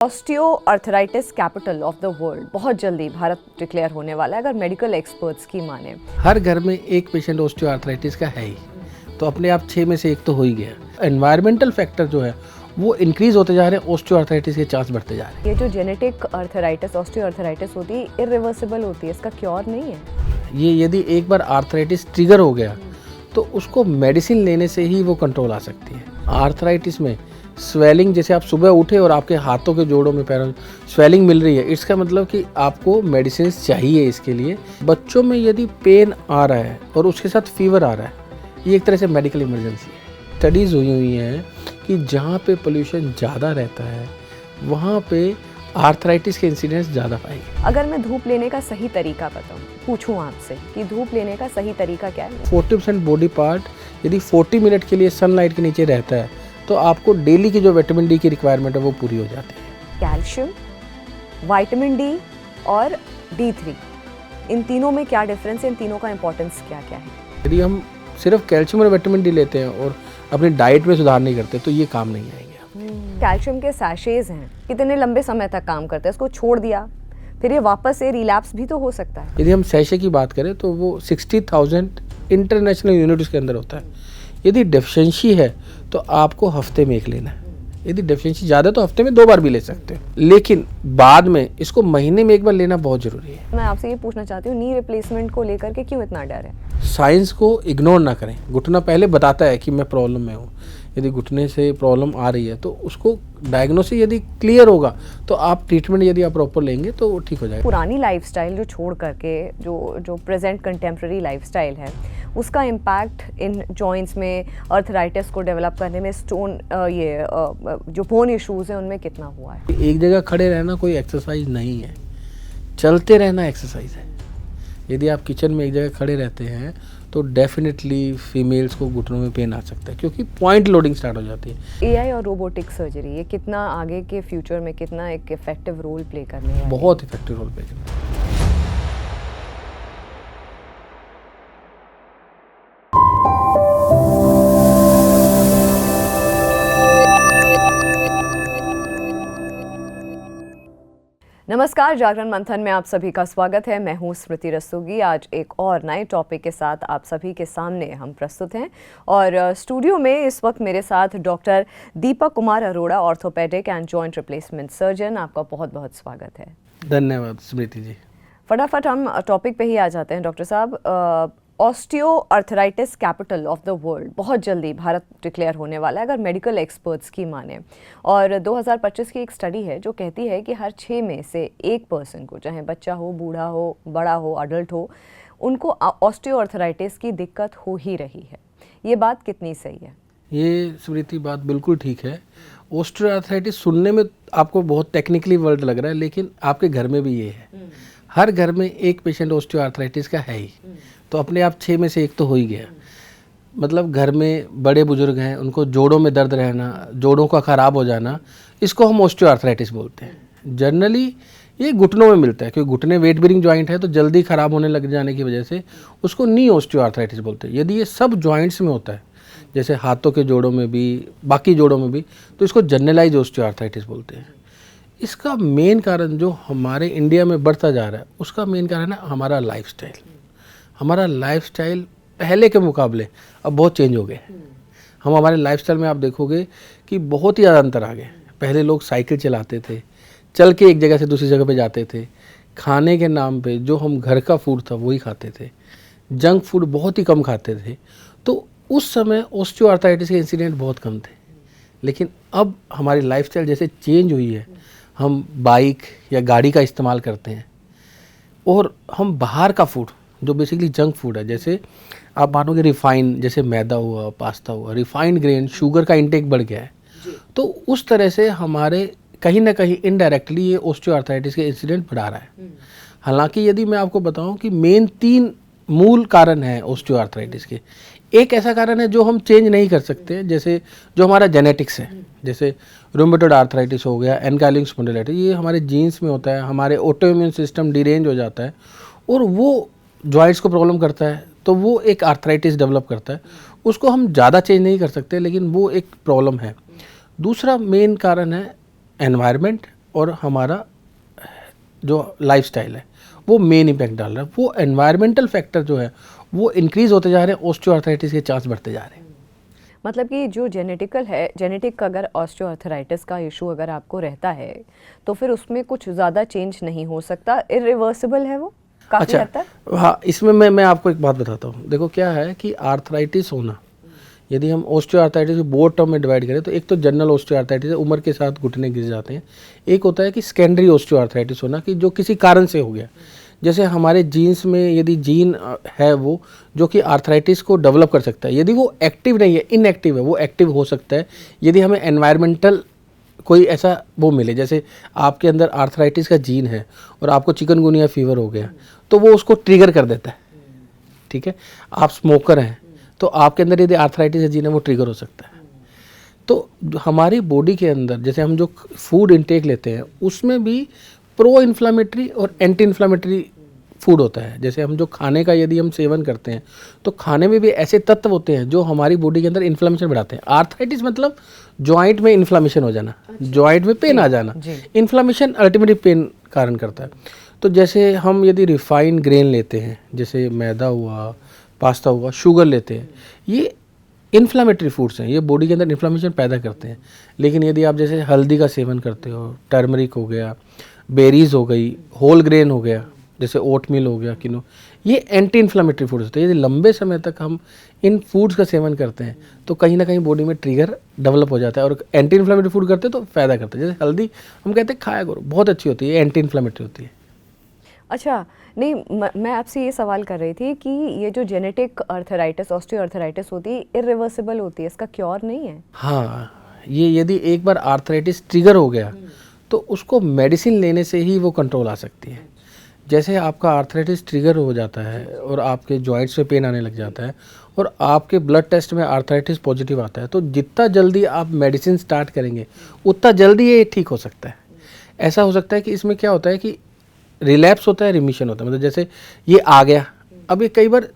Osteo arthritis capital of the world बहुत जल्दी Bharat declare होने वाला है, अगर मेडिकल एक्सपर्ट्स की माने। हर घर में एक पेशेंट ऑस्टियो अर्थराइटिस का है ही, तो अपने आप 6 में से एक तो हो ही गया। एनवायरमेंटल फैक्टर जो है वो इंक्रीज होते जा रहे हैं, ऑस्टियो अर्थराइटिस के चांस बढ़ते जा रहे हैं। ये जो जेनेटिक अर्थराइटिस ऑस्टियो अर्थराइटिस होती है इरिवर्सिबल होती है, इसका क्योर नहीं है। ये यदि एक बार आर्थराइटिस ट्रिगर हो गया तो उसको मेडिसिन लेने से ही वो कंट्रोल आ सकती है। आर्थराइटिस में स्वेलिंग, जैसे आप सुबह उठे और आपके हाथों के जोड़ों में पैरों में स्वेलिंग मिल रही है, इसका मतलब कि आपको मेडिसिन चाहिए इसके लिए। बच्चों में यदि पेन आ रहा है और उसके साथ फीवर आ रहा है, ये एक तरह से मेडिकल इमरजेंसी है। स्टडीज़ हुई हैं कि जहाँ पे पोल्यूशन ज़्यादा रहता है वहाँ पे आर्थराइटिस के इंसिडेंट्स ज़्यादा पाएंगे। अगर मैं धूप लेने का सही तरीका पूछूं आपसे कि धूप लेने का सही तरीका क्या है। 40% बॉडी पार्ट यदि 40 मिनट के लिए सनलाइट के नीचे रहता है तो आपको डेली की जो विटामिन डी की रिक्वायरमेंट है वो पूरी हो जाती है। कैल्शियम, विटामिन डी और D3, इन तीनों में क्या डिफरेंस है, इन तीनों का इंपॉर्टेंस क्या क्या है। यदि हम सिर्फ कैल्शियम और विटामिन डी लेते हैं और अपनी डाइट में सुधार नहीं करते तो ये काम नहीं आएंगे। कैल्शियम के सैशेज हैं, कितने लंबे समय तक काम करते हैं, इसको छोड़ दिया फिर ये वापस से रिलैप्स भी तो हो सकता है। यदि हम सैशे की बात करें तो वो 60,000 इंटरनेशनल यूनिट्स के अंदर होता है। यदि डेफिशिएंसी है तो आपको हफ्ते में एक लेना है। यदि डेफिशिएंसी ज़्यादा तो हफ्ते में 2 बार भी ले सकते हो, लेकिन बाद में इसको महीने में एक बार लेना बहुत ज़रूरी है। मैं आपसे ये पूछना चाहती हूँ, नी रिप्लेसमेंट को लेकर के क्यों इतना डर है। साइंस को इग्नोर ना करें। घुटना पहले बताता है कि मैं प्रॉब्लम में हूँ। यदि घुटने से प्रॉब्लम आ रही है तो उसको डायग्नोसिस यदि क्लियर होगा तो आप ट्रीटमेंट यदि आप प्रॉपर लेंगे तो वो ठीक हो जाएगा। पुरानी लाइफस्टाइल जो छोड़ करके जो प्रेजेंट कंटेम्प्रेरी लाइफस्टाइल है, उसका इम्पैक्ट इन जॉइंट्स में अर्थराइटिस को डेवलप करने में, जो बोन इश्यूज हैं उनमें कितना हुआ है। एक जगह खड़े रहना कोई एक्सरसाइज नहीं है, चलते रहना एक्सरसाइज है। यदि आप किचन में एक जगह खड़े रहते हैं तो डेफिनेटली फीमेल्स को घुटनों में पेन आ सकता है, क्योंकि पॉइंट लोडिंग स्टार्ट हो जाती है। AI और रोबोटिक सर्जरी, ये कितना आगे के फ्यूचर में कितना एक इफेक्टिव रोल प्ले करने वाला है। बहुत इफेक्टिव रोल प्ले करता है। नमस्कार, जागरण मंथन में आप सभी का स्वागत है। मैं हूं स्मृति रस्तोगी। आज एक और नए टॉपिक के साथ आप सभी के सामने हम प्रस्तुत हैं और स्टूडियो में इस वक्त मेरे साथ doctor Deepak Kumar Arora, orthopaedic and joint replacement surgeon. आपका बहुत बहुत स्वागत है। धन्यवाद स्मृति जी। फटाफट हम टॉपिक पे ही आ जाते हैं। डॉक्टर साहब, osteo arthritis capital of the world बहुत जल्दी भारत डिक्लेयर होने वाला है, अगर मेडिकल एक्सपर्ट्स की माने। और 2025 की एक स्टडी है जो कहती है कि हर 6 में से 1 पर्सन को, चाहे बच्चा हो, बूढ़ा हो, बड़ा हो, अडल्ट हो, उनको ऑस्टियो अर्थराइटिस की दिक्कत हो ही रही है। ये बात कितनी सही है? ये स्मृति बात बिल्कुल ठीक है। ऑस्टियो अर्थराइटिस सुनने में आपको बहुत टेक्निकली वर्ड लग रहा है, लेकिन आपके घर में भी ये है। हर घर में एक पेशेंट ऑस्टियो अर्थराइटिस का है ही, तो अपने आप 6 में से एक तो हो ही गया। मतलब घर में बड़े बुजुर्ग हैं, उनको जोड़ों में दर्द रहना, जोड़ों का ख़राब हो जाना, इसको हम ऑस्टियो अर्थराइटिस बोलते हैं। जनरली ये घुटनों में मिलता है, क्योंकि घुटने वेट बेरिंग जॉइंट है तो जल्दी ख़राब होने लग जाने की वजह से उसको नी ऑस्टियो अर्थराइटिस बोलते हैं। यदि ये सब जॉइंट्स में होता है, जैसे हाथों के जोड़ों में भी, बाकी जोड़ों में भी, तो इसको जनरलाइज ऑस्टियो अर्थराइटिस बोलते हैं। इसका मेन कारण जो हमारे इंडिया में बढ़ता जा रहा है, उसका मेन कारण है हमारा लाइफस्टाइल। हमारा लाइफस्टाइल पहले के मुकाबले अब बहुत चेंज हो गए। हम हमारे लाइफस्टाइल में आप देखोगे कि बहुत ही ज़्यादा अंतर आ गए। पहले लोग साइकिल चलाते थे, चल के एक जगह से दूसरी जगह पे जाते थे। खाने के नाम पे जो हम घर का फूड था वही खाते थे, जंक फूड बहुत ही कम खाते थे। तो उस समय ऑस्टियो अर्थराइटिस के इंसिडेंट बहुत कम थे। लेकिन अब हमारी लाइफस्टाइल जैसे चेंज हुई है, हम बाइक या गाड़ी का इस्तेमाल करते हैं और हम बाहर का फूड जो बेसिकली जंक फूड है, जैसे आप मानोगे रिफाइन, जैसे मैदा हुआ, पास्ता हुआ, रिफाइंड ग्रेन, शुगर का इंटेक बढ़ गया है। तो उस तरह से हमारे कहीं ना कहीं इनडायरेक्टली ये ऑस्टियो अर्थराइटिस के इंसिडेंट बढ़ा रहा है। हालांकि यदि मैं आपको बताऊं कि मेन 3 मूल कारण हैं ऑस्टियो अर्थराइटिस के। एक ऐसा कारण है जो हम चेंज नहीं कर सकते, जैसे जो हमारा जेनेटिक्स है, जैसे रूमेटॉइड आर्थराइटिस हो गया, एनकाइलोनिक स्पॉन्डिलाइटिस, ये हमारे जीन्स में होता है। हमारे ऑटोइम्यून सिस्टम डिरेंज हो जाता है और वो जॉइंट्स को प्रॉब्लम करता है, तो वो एक आर्थराइटिस डेवलप करता है। उसको हम ज़्यादा चेंज नहीं कर सकते, लेकिन वो एक प्रॉब्लम है। दूसरा मेन कारण है एनवायरनमेंट और हमारा जो लाइफस्टाइल है वो मेन इम्पैक्ट डाल रहा है। वो एनवायरमेंटल फैक्टर जो है वो इंक्रीज होते जा रहे हैं, ऑस्टियोआर्थराइटिस के चांस बढ़ते जा रहे हैं। मतलब कि जो जेनेटिकल है, जेनेटिक अगर ऑस्टियोआर्थराइटिस का इशू अगर आपको रहता है तो फिर उसमें कुछ ज़्यादा चेंज नहीं हो सकता, इरिवर्सिबल है वो काफ़ी हद तक। हाँ, इसमें मैं आपको एक बात बताता हूँ। देखो क्या है कि आर्थराइटिस होना, यदि हम ऑस्टियोआर्थराइटिस को बोथ टर्म में डिवाइड करें तो एक तो जनरल ऑस्टियोआर्थराइटिस है, उम्र के साथ घुटने गिर जाते हैं। एक होता है कि सेकेंडरी ऑस्टियोआर्थराइटिस होना, कि जो किसी कारण से हो गया। जैसे हमारे जीन्स में यदि जीन है वो जो कि आर्थराइटिस को डेवलप कर सकता है, यदि वो एक्टिव नहीं है, इनएक्टिव है, वो एक्टिव हो सकता है यदि हमें एनवायरमेंटल कोई ऐसा वो मिले। जैसे आपके अंदर आर्थराइटिस का जीन है और आपको चिकनगुनिया फीवर हो गया तो वो उसको ट्रिगर कर देता है, ठीक है। आप स्मोकर हैं तो आपके अंदर यदि आर्थराइटिस का जीन है वो ट्रिगर हो सकता है। तो हमारी बॉडी के अंदर जैसे हम जो फूड इनटेक लेते हैं उसमें भी प्रो इन्फ्लामेटरी और एंटी इन्फ्लामेटरी फूड होता है। जैसे हम जो खाने का यदि हम सेवन करते हैं तो खाने में भी ऐसे तत्व होते हैं जो हमारी बॉडी के अंदर इन्फ्लामेशन बढ़ाते हैं। आर्थराइटिस मतलब जॉइंट में इन्फ्लामेशन हो जाना, जॉइंट में पेन आ जाना। इन्फ्लामेशन अल्टीमेटली पेन कारण करता है। तो जैसे हम यदि रिफाइंड ग्रेन लेते हैं, जैसे मैदा हुआ, पास्ता हुआ, शुगर लेते हैं, ये इन्फ्लामेटरी फूड्स हैं, ये बॉडी के अंदर इन्फ्लामेशन पैदा करते हैं। लेकिन यदि आप जैसे हल्दी का सेवन करते हो, टर्मरिक हो गया, बेरीज हो गई, होल ग्रेन हो गया, जैसे ओटमील हो गया, किनो, ये एंटी इन्फ्लामेटरी फूड्स होते हैं। यदि लंबे समय तक हम इन फूड्स का सेवन करते हैं तो कहीं ना कहीं बॉडी में ट्रिगर डेवलप हो जाता है और एंटी इन्फ्लामेटरी फूड करते हैं तो फ़ायदा करते हैं। जैसे हल्दी हम कहते हैं खाया करो, बहुत अच्छी होती है, एंटी इन्फ्लामेटरी होती है। अच्छा, नहीं मैं आपसे ये सवाल कर रही थी कि ये जो जेनेटिक अर्थराइटिस, ऑस्टियोआर्थराइटिस होती है, इरिवर्सिबल होती है, इसका क्योर नहीं है? हाँ, ये यदि एक बार आर्थराइटिस ट्रिगर हो गया तो उसको मेडिसिन लेने से ही वो कंट्रोल आ सकती है। जैसे आपका आर्थराइटिस ट्रिगर हो जाता है और आपके जॉइंट्स में पेन आने लग जाता है और आपके ब्लड टेस्ट में आर्थराइटिस पॉजिटिव आता है, तो जितना जल्दी आप मेडिसिन स्टार्ट करेंगे उतना जल्दी ये ठीक हो सकता है। ऐसा हो सकता है कि इसमें क्या होता है कि रिलैप्स होता है, रिमिशन होता है। मतलब जैसे ये आ गया, अब ये कई बार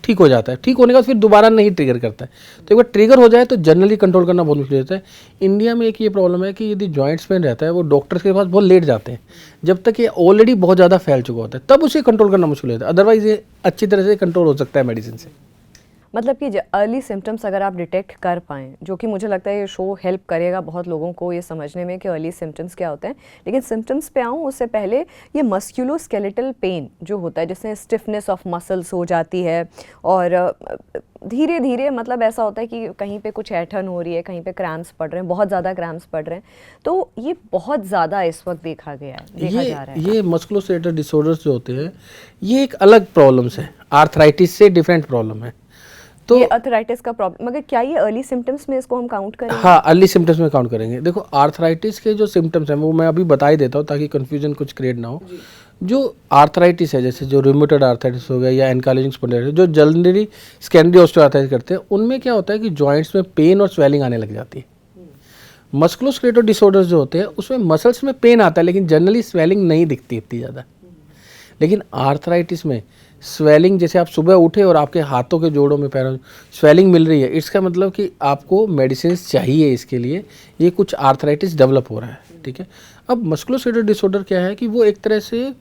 ठीक हो जाता है, ठीक होने के बाद फिर दोबारा नहीं ट्रिगर करता है। तो एक बार ट्रिगर हो जाए तो जनरली कंट्रोल करना बहुत मुश्किल होता है। इंडिया में एक ये प्रॉब्लम है कि यदि जॉइंट्स पेन रहता है वो डॉक्टर्स के पास बहुत लेट जाते हैं, जब तक ये ऑलरेडी बहुत ज़्यादा फैल चुका होता है, तब उसे कंट्रोल करना मुश्किल होता है। अदरवाइज ये अच्छी तरह से कंट्रोल हो सकता है मेडिसिन से। मतलब कि अर्ली सिम्टम्स अगर आप डिटेक्ट कर पाएँ, जो कि मुझे लगता है ये शो हेल्प करेगा बहुत लोगों को ये समझने में कि अर्ली सिम्टम्स क्या होते हैं। लेकिन सिम्टम्स पे आऊँ उससे पहले, ये मस्क्यूलोस्केलेटल पेन जो होता है, जिसमें स्टिफनेस ऑफ मसल्स हो जाती है और धीरे धीरे मतलब ऐसा होता है कि कहीं पे कुछ ऐंठन हो रही है, कहीं पे क्रैम्प्स पड़ रहे हैं, बहुत ज़्यादा क्रैम्प्स पड़ रहे हैं, तो ये बहुत ज़्यादा इस वक्त देखा जा रहा है। ये मस्कुलोस्केलेटल डिसऑर्डर्स जो होते हैं ये एक अलग प्रॉब्लम्स है, आर्थराइटिस से डिफरेंट प्रॉब्लम है। तो ये आर्थराइटिस का प्रॉब्लम, मगर क्या ये अर्ली सिम्टम्स में इसको हम काउंट करेंगे? हाँ, अर्ली सिम्टम्स में काउंट करेंगे। देखो आर्थराइटिस के जो सिम्टम्स हैं वो मैं अभी बता ही देता हूँ ताकि कन्फ्यूजन कुछ क्रिएट ना हो। जो आर्थराइटिस है, जैसे जो रूमेटॉइड आर्थराइटिस हो गया या एनकाइलोजिंग स्पॉन्डिलाइटिस, जो जल्दी सेकेंडरी ऑस्टियोआर्थराइटिस करते हैं, उनमें क्या होता है कि जॉइंट्स में पेन और स्वेलिंग आने लग जाती है। मस्कुलोस्केलेटल डिसऑर्डर्स जो होते हैं उसमें मसल्स में पेन आता है लेकिन जनरली स्वेलिंग नहीं दिखती इतनी ज़्यादा। लेकिन आर्थराइटिस में स्वेलिंग, जैसे आप सुबह उठे और आपके हाथों के जोड़ों में, पैरों में स्वेलिंग मिल रही है, इसका मतलब कि आपको मेडिसिन चाहिए इसके लिए, ये कुछ आर्थराइटिस डेवलप हो रहा है, ठीक है। अब मस्कुलोस्केलेटल डिसऑर्डर क्या है कि वो एक तरह से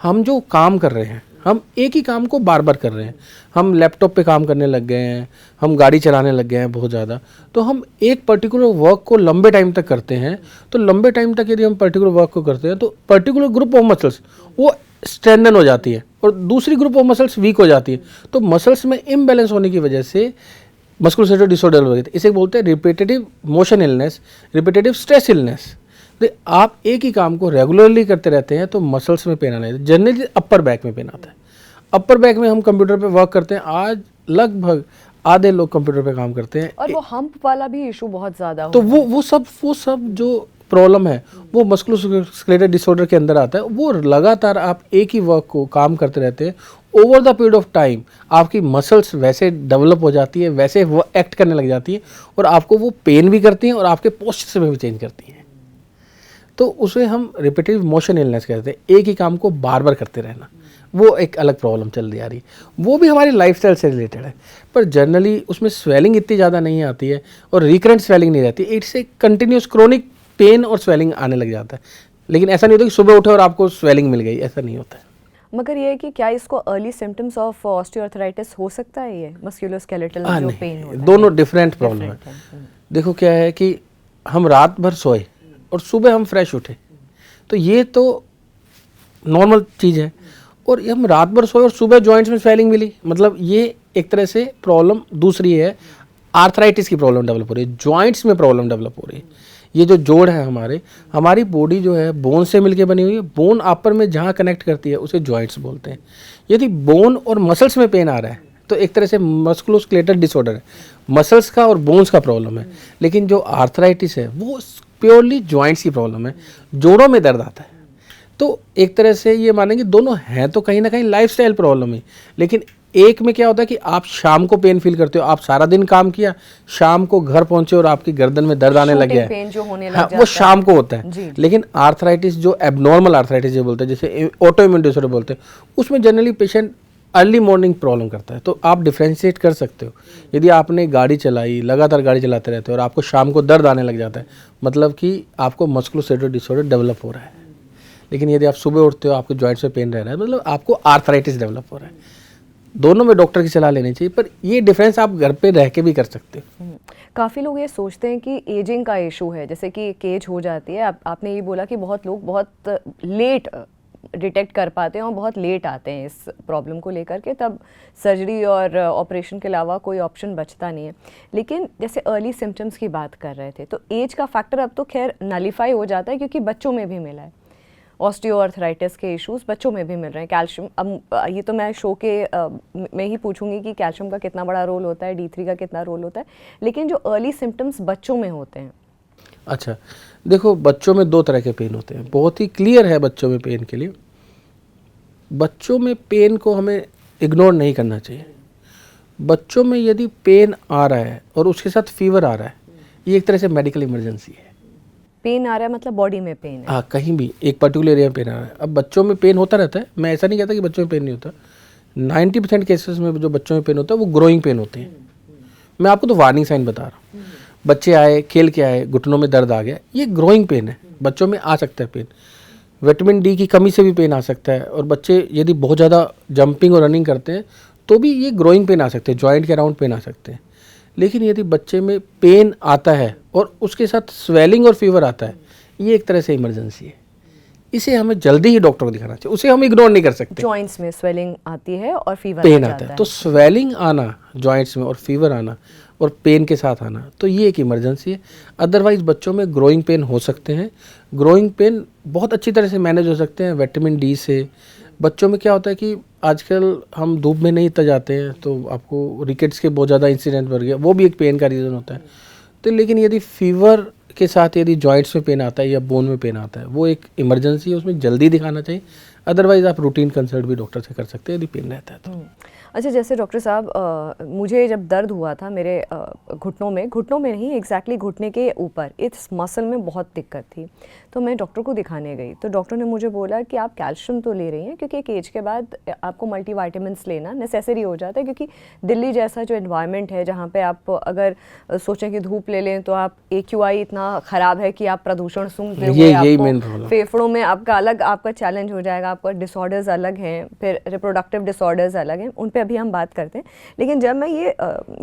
हम जो काम कर रहे हैं, हम एक ही काम को बार बार कर रहे हैं। हम लैपटॉप पे काम करने लग गए हैं, हम गाड़ी चलाने लग गए हैं बहुत ज़्यादा, तो हम एक पर्टिकुलर वर्क को लंबे टाइम तक करते हैं। तो लंबे टाइम तक यदि हम पर्टिकुलर वर्क को करते हैं तो पर्टिकुलर ग्रुप ऑफ मसल्स वो स्ट्रेंथन हो जाती है और दूसरी ग्रुप ऑफ मसल्स वीक हो जाती है। तो मसल्स में इम्बैलेंस होने की वजह से मस्कुलोस्केलेटल डिसऑर्डर हो गए थे। इसे बोलते हैं repetitive motion illness, repetitive stress illness. तो आप एक ही काम को रेगुलरली करते रहते हैं तो मसल्स में पेन आना है। जनरली अपर बैक में पेन आता है। अपर बैक में हम कंप्यूटर पे वर्क करते हैं, आज लगभग आधे लोग कंप्यूटर पे काम करते हैं और वो हम्प वाला भी इशू बहुत ज़्यादा तो वो सब जो प्रॉब्लम है वो मस्कुलोस्केलेटल डिसऑर्डर के अंदर आता है। वो लगातार आप एक ही वर्क को काम करते रहते हैं, over the period of time आपकी मसल्स वैसे डेवलप हो जाती है, वैसे वो एक्ट करने लग जाती है और आपको वो पेन भी करती हैं और आपके पोस्चर में भी चेंज करती हैं। तो उसे हम रिपीटेटिव मोशन इलनेस कहते हैं, एक ही काम को बार बार करते रहना। वो एक अलग प्रॉब्लम चल रही आ रही, वो भी हमारी लाइफस्टाइल से रिलेटेड है, पर जनरली उसमें स्वेलिंग इतनी ज़्यादा नहीं आती है और रिकरेंट स्वेलिंग नहीं रहती। It's a continuous chronic pain और स्वेलिंग आने लग जाता है। लेकिन ऐसा नहीं होता कि सुबह उठे और आपको स्वेलिंग मिल गई, ऐसा नहीं होता है। मगर ये है कि क्या इसको अर्ली सिम्टम्स ऑफ ऑस्टियोआर्थराइटिस हो सकता है, ये मस्कुलोस्केलेटल जो पेन होता है? दोनों डिफरेंट प्रॉब्लम है। देखो क्या है कि हम रात भर सोए और सुबह हम फ्रेश उठे, तो ये तो नॉर्मल चीज़ है। और हम रात भर सोए और सुबह जॉइंट्स में स्वेलिंग मिली, मतलब ये एक तरह से प्रॉब्लम दूसरी है, आर्थराइटिस की प्रॉब्लम डेवलप हो रही है, जॉइंट्स में प्रॉब्लम डेवलप हो रही है। ये जो जोड़ है हमारी बॉडी जो है बोन से मिलके बनी हुई है, बोन आपस में जहाँ कनेक्ट करती है उसे जॉइंट्स बोलते हैं। यदि बोन और मसल्स में पेन आ रहा है तो एक तरह से मस्कुलोस्केलेटल डिसऑर्डर है, मसल्स का और बोन्स का प्रॉब्लम है। लेकिन जो आर्थराइटिस है वो प्योरली जॉइंट्स की प्रॉब्लम है, जोड़ों में दर्द आता है। तो एक तरह से ये मानेंगे दोनों हैं तो कहीं ना कहीं लाइफस्टाइल प्रॉब्लम है। लेकिन एक में क्या होता है कि आप शाम को पेन फील करते हो, आप सारा दिन काम किया, शाम को घर पहुंचे और आपकी गर्दन में दर्द आने लग गया है, हाँ, वो शाम को होता है। लेकिन आर्थराइटिस जो एबनॉर्मल आर्थराइटिस जो बोलते हैं, जैसे ऑटोइम्यून डिसऑर्डर बोलते हैं, उसमें generally patient early morning problem करता है। तो आप डिफ्रेंशिएट कर सकते हो। यदि आपने गाड़ी चलाई, लगातार गाड़ी चलाते रहते हो और आपको शाम को दर्द आने लग जाता है, मतलब कि आपको मस्कुलोस्केलेटल डिसऑर्डर डेवलप हो रहा है। लेकिन यदि आप सुबह उठते हो आपके जॉइंट्स में पेन रह रहा है, मतलब आपको आर्थराइटिस डेवलप हो रहा है। दोनों में डॉक्टर की सलाह लेनी चाहिए, पर ये डिफरेंस आप घर पे रह के भी कर सकते हो। काफ़ी लोग ये सोचते हैं कि एजिंग का इशू है, जैसे कि एक एज हो जाती है। आपने ये बोला कि बहुत लोग बहुत लेट डिटेक्ट कर पाते हैं और बहुत लेट आते हैं इस प्रॉब्लम को लेकर के, तब सर्जरी और ऑपरेशन के अलावा कोई ऑप्शन बचता नहीं है। लेकिन जैसे अर्ली सिम्टम्स की बात कर रहे थे, तो एज का फैक्टर अब तो खैर नलीफाई हो जाता है, क्योंकि बच्चों में भी मिला है ऑस्टियोआर्थराइटिस के इश्यूज, बच्चों में भी मिल रहे हैं। कैल्शियम, अब ये तो मैं शो के में ही पूछूंगी कि कैल्शियम का कितना बड़ा रोल होता है, D3 का कितना रोल होता है, लेकिन जो अर्ली सिम्टम्स बच्चों में होते हैं। अच्छा, देखो बच्चों में दो तरह के पेन होते हैं, बहुत ही क्लियर है बच्चों में पेन के लिए। बच्चों में पेन को हमें इग्नोर नहीं करना चाहिए। बच्चों में यदि पेन आ रहा है और उसके साथ फीवर आ रहा है, ये एक तरह से मेडिकल इमरजेंसी है। पेन आ रहा है मतलब बॉडी में पेन है? हाँ, कहीं भी एक पर्टिकुलर एरिया में पेन आ रहा है। अब बच्चों में पेन होता रहता है, मैं ऐसा नहीं कहता कि बच्चों में पेन नहीं होता। 90% केसेस में जो बच्चों में पेन होता है वो ग्रोइंग पेन होते हैं। मैं आपको तो वार्निंग साइन बता रहा हूँ। बच्चे आए, खेल के आए, घुटनों में दर्द आ गया, ये ग्रोइंग पेन है, बच्चों में आ सकता है पेन। विटामिन डी की कमी से भी पेन आ सकता है, और बच्चे यदि बहुत ज़्यादा जंपिंग और रनिंग करते हैं तो भी ये ग्रोइंग पेन आ सकते हैं, जॉइंट के अराउंड पेन आ सकते हैं। लेकिन यदि बच्चे में पेन आता है और उसके साथ स्वेलिंग और फीवर आता है, ये एक तरह से इमरजेंसी है। इसे हमें जल्दी ही डॉक्टर को दिखाना चाहिए, उसे हम इग्नोर नहीं कर सकते। जॉइंट्स में स्वेलिंग आती है और फीवर पेन आता है, तो स्वेलिंग आना जॉइंट्स में और फीवर आना और पेन के साथ आना, तो ये एक इमरजेंसी है। अदरवाइज बच्चों में ग्रोइंग पेन हो सकते हैं। ग्रोइंग पेन बहुत अच्छी तरह से मैनेज हो सकते हैं विटामिन डी से। बच्चों में क्या होता है कि आजकल हम धूप में नहीं इतना जाते हैं, तो आपको रिकेट्स के बहुत ज़्यादा इंसिडेंट बढ़ गया, वो भी एक पेन का रीज़न होता है। तो लेकिन यदि फीवर के साथ यदि जॉइंट्स में पेन आता है या बोन में पेन आता है, वो एक इमरजेंसी है, उसमें जल्दी दिखाना चाहिए। अदरवाइज आप रूटीन कंसल्ट भी डॉक्टर से कर सकते हैं यदि पेन रहता है तो। अच्छा, जैसे डॉक्टर साहब, मुझे जब दर्द हुआ था मेरे घुटनों में नहीं, एग्जैक्टली घुटने के ऊपर इस मसल में बहुत दिक्कत थी, तो मैं डॉक्टर को दिखाने गई। तो डॉक्टर ने मुझे बोला कि आप कैल्शियम तो ले रही हैं, क्योंकि एक एज के बाद आपको मल्टीविटामिन्स लेना नेसेसरी हो जाता है, क्योंकि दिल्ली जैसा जो एनवायरनमेंट है जहाँ पे आप अगर सोचें कि धूप ले लें तो आप AQI इतना ख़राब है कि आप प्रदूषण सूंघते हुए आपको फेफड़ों में आपका अलग आपका चैलेंज हो जाएगा, आपका डिसऑर्डर्स अलग हैं, फिर रिप्रोडक्टिव डिसऑर्डर्स अलग हैं, उन पे अभी हम बात करते हैं। लेकिन जब मैं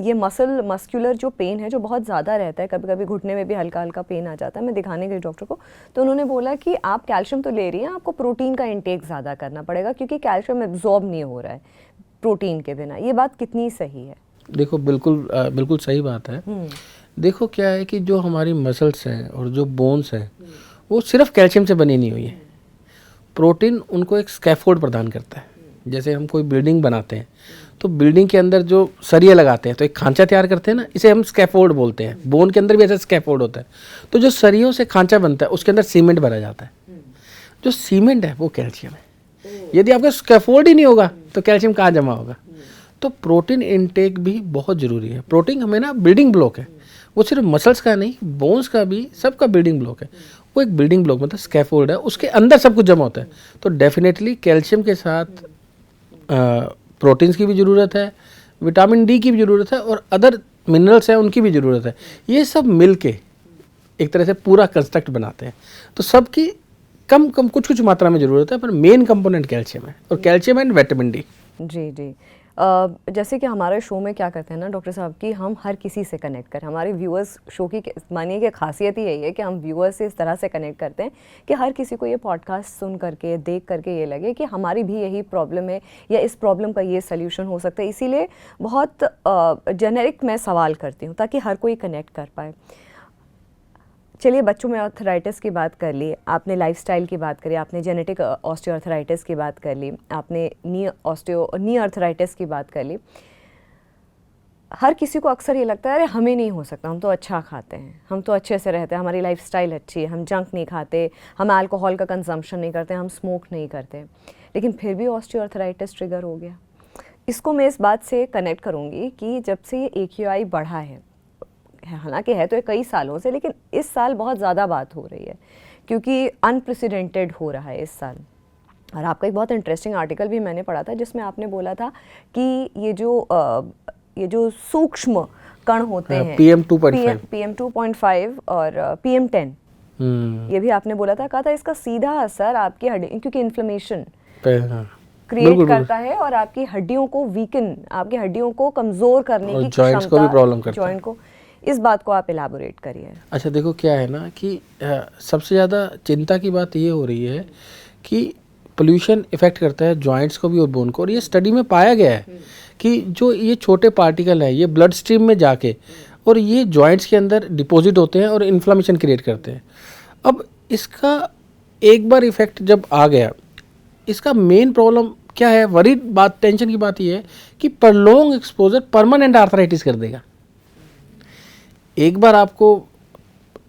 ये मस्कुलर जो पेन है जो बहुत ज़्यादा रहता है, कभी कभी घुटने में भी हल्का हल्का पेन आ जाता है, मैं दिखाने गई डॉक्टर को, तो उन्होंने बोला कि आप कैल्शियम तो ले रही हैं, आपको प्रोटीन का इंटेक ज़्यादा करना पड़ेगा, क्योंकि कैल्शियम एब्जॉर्ब नहीं हो रहा है प्रोटीन के बिना। ये बात कितनी सही है? देखो बिल्कुल सही बात है। देखो क्या है कि जो हमारी मसल्स हैं और जो बोन्स हैं वो सिर्फ कैल्शियम से बनी नहीं हुई है। प्रोटीन उनको एक स्कैफोल्ड प्रदान करता है। जैसे हम कोई बिल्डिंग बनाते हैं तो बिल्डिंग के अंदर जो सरिया लगाते हैं तो एक खांचा तैयार करते हैं ना, इसे हम स्कैफोल्ड बोलते हैं। बोन के अंदर भी ऐसा स्कैफोल्ड होता है। तो जो सरियों से खांचा बनता है उसके अंदर सीमेंट भरा जाता है। जो सीमेंट है वो कैल्शियम है। यदि आपका स्कैफोल्ड ही नहीं होगा तो कैल्शियम कहाँ जमा होगा? तो प्रोटीन इनटेक भी बहुत ज़रूरी है। प्रोटीन हमें ना बिल्डिंग ब्लॉक है, वो सिर्फ मसल्स का नहीं, बोन्स का भी, सबका बिल्डिंग ब्लॉक है। वो एक बिल्डिंग ब्लॉक मतलब स्कैफोल्ड है, उसके अंदर सब कुछ जमा होता है। तो डेफिनेटली कैल्शियम के साथ प्रोटीन्स की भी ज़रूरत है, विटामिन डी की भी ज़रूरत है, और अदर मिनरल्स हैं उनकी भी ज़रूरत है। ये सब मिल के एक तरह से पूरा कंस्ट्रक्ट बनाते हैं। तो सबकी कम कम कुछ कुछ मात्रा में ज़रूरत है, पर मेन कंपोनेंट कैल्शियम है, और कैल्शियम एंड विटामिन डी। जी जी। जैसे कि हमारे शो में क्या करते हैं ना डॉक्टर साहब कि हम हर किसी से कनेक्ट करें। हमारे व्यूअर्स शो की मानिए कि खासियत ही यही है कि हम व्यूअर्स से इस तरह से कनेक्ट करते हैं कि हर किसी को ये पॉडकास्ट सुन करके देख करके ये लगे कि हमारी भी यही प्रॉब्लम है या इस प्रॉब्लम का ये सल्यूशन हो सकता है। इसीलिए बहुत जेनेरिक मैं सवाल करती हूँ ताकि हर कोई कनेक्ट कर पाए। चलिए, बच्चों में आर्थराइटिस की बात कर ली, आपने लाइफस्टाइल की बात करी, आपने जेनेटिक ऑस्टियोआर्थराइटिस की बात कर ली, आपने नी आर्थराइटिस की बात कर ली। हर किसी को अक्सर ये लगता है अरे हमें नहीं हो सकता, हम तो अच्छा खाते हैं, हम तो अच्छे से रहते हैं, हमारी लाइफस्टाइल अच्छी है, हम जंक नहीं खाते, हम अल्कोहल का कंजम्पशन नहीं करते, हम स्मोक नहीं करते, लेकिन फिर भी ऑस्टियोआर्थराइटिस ट्रिगर हो गया। इसको मैं इस बात से कनेक्ट करूँगी कि जब से ये AQI बढ़ा है, हालांकि है तो ये कई सालों से, लेकिन इस साल बहुत ज़्यादा बात हो रही है क्योंकि अनप्रेसिडेंटेड हो रहा है इस साल। और आपका एक बहुत इंटरेस्टिंग आर्टिकल भी मैंने पढ़ा था जिसमें आपने बोला था कि ये जो सूक्ष्म कण होते हैं PM 2.5 और PM 10, ये भी आपने बोला था, कहा था इसका सीधा असर आपकी हड्डी, क्योंकि इन्फ्लेमेशन क्रिएट करता है और आपकी हड्डियों को वीकन, आपकी हड्डियों को कमज़ोर करने की जॉइंट्स को भी प्रॉब्लम करता है, जॉइंट को। इस बात को आप एलाबोरेट करिए। अच्छा देखो, क्या है ना कि सबसे ज़्यादा चिंता की बात ये हो रही है कि पोल्यूशन इफ़ेक्ट करता है जॉइंट्स को भी और बोन को, और ये स्टडी में पाया गया है कि जो ये छोटे पार्टिकल है ये ब्लड स्ट्रीम में जाके और ये जॉइंट्स के अंदर डिपॉजिट होते हैं और इन्फ्लेमेशन क्रिएट करते हैं। अब इसका एक बार इफ़ेक्ट जब आ गया, इसका मेन प्रॉब्लम क्या है, वरीड बात, टेंशन की बात ये है कि प्रॉन्ग एक्सपोजर परमानेंट आर्थराइटिस कर देगा। एक बार आपको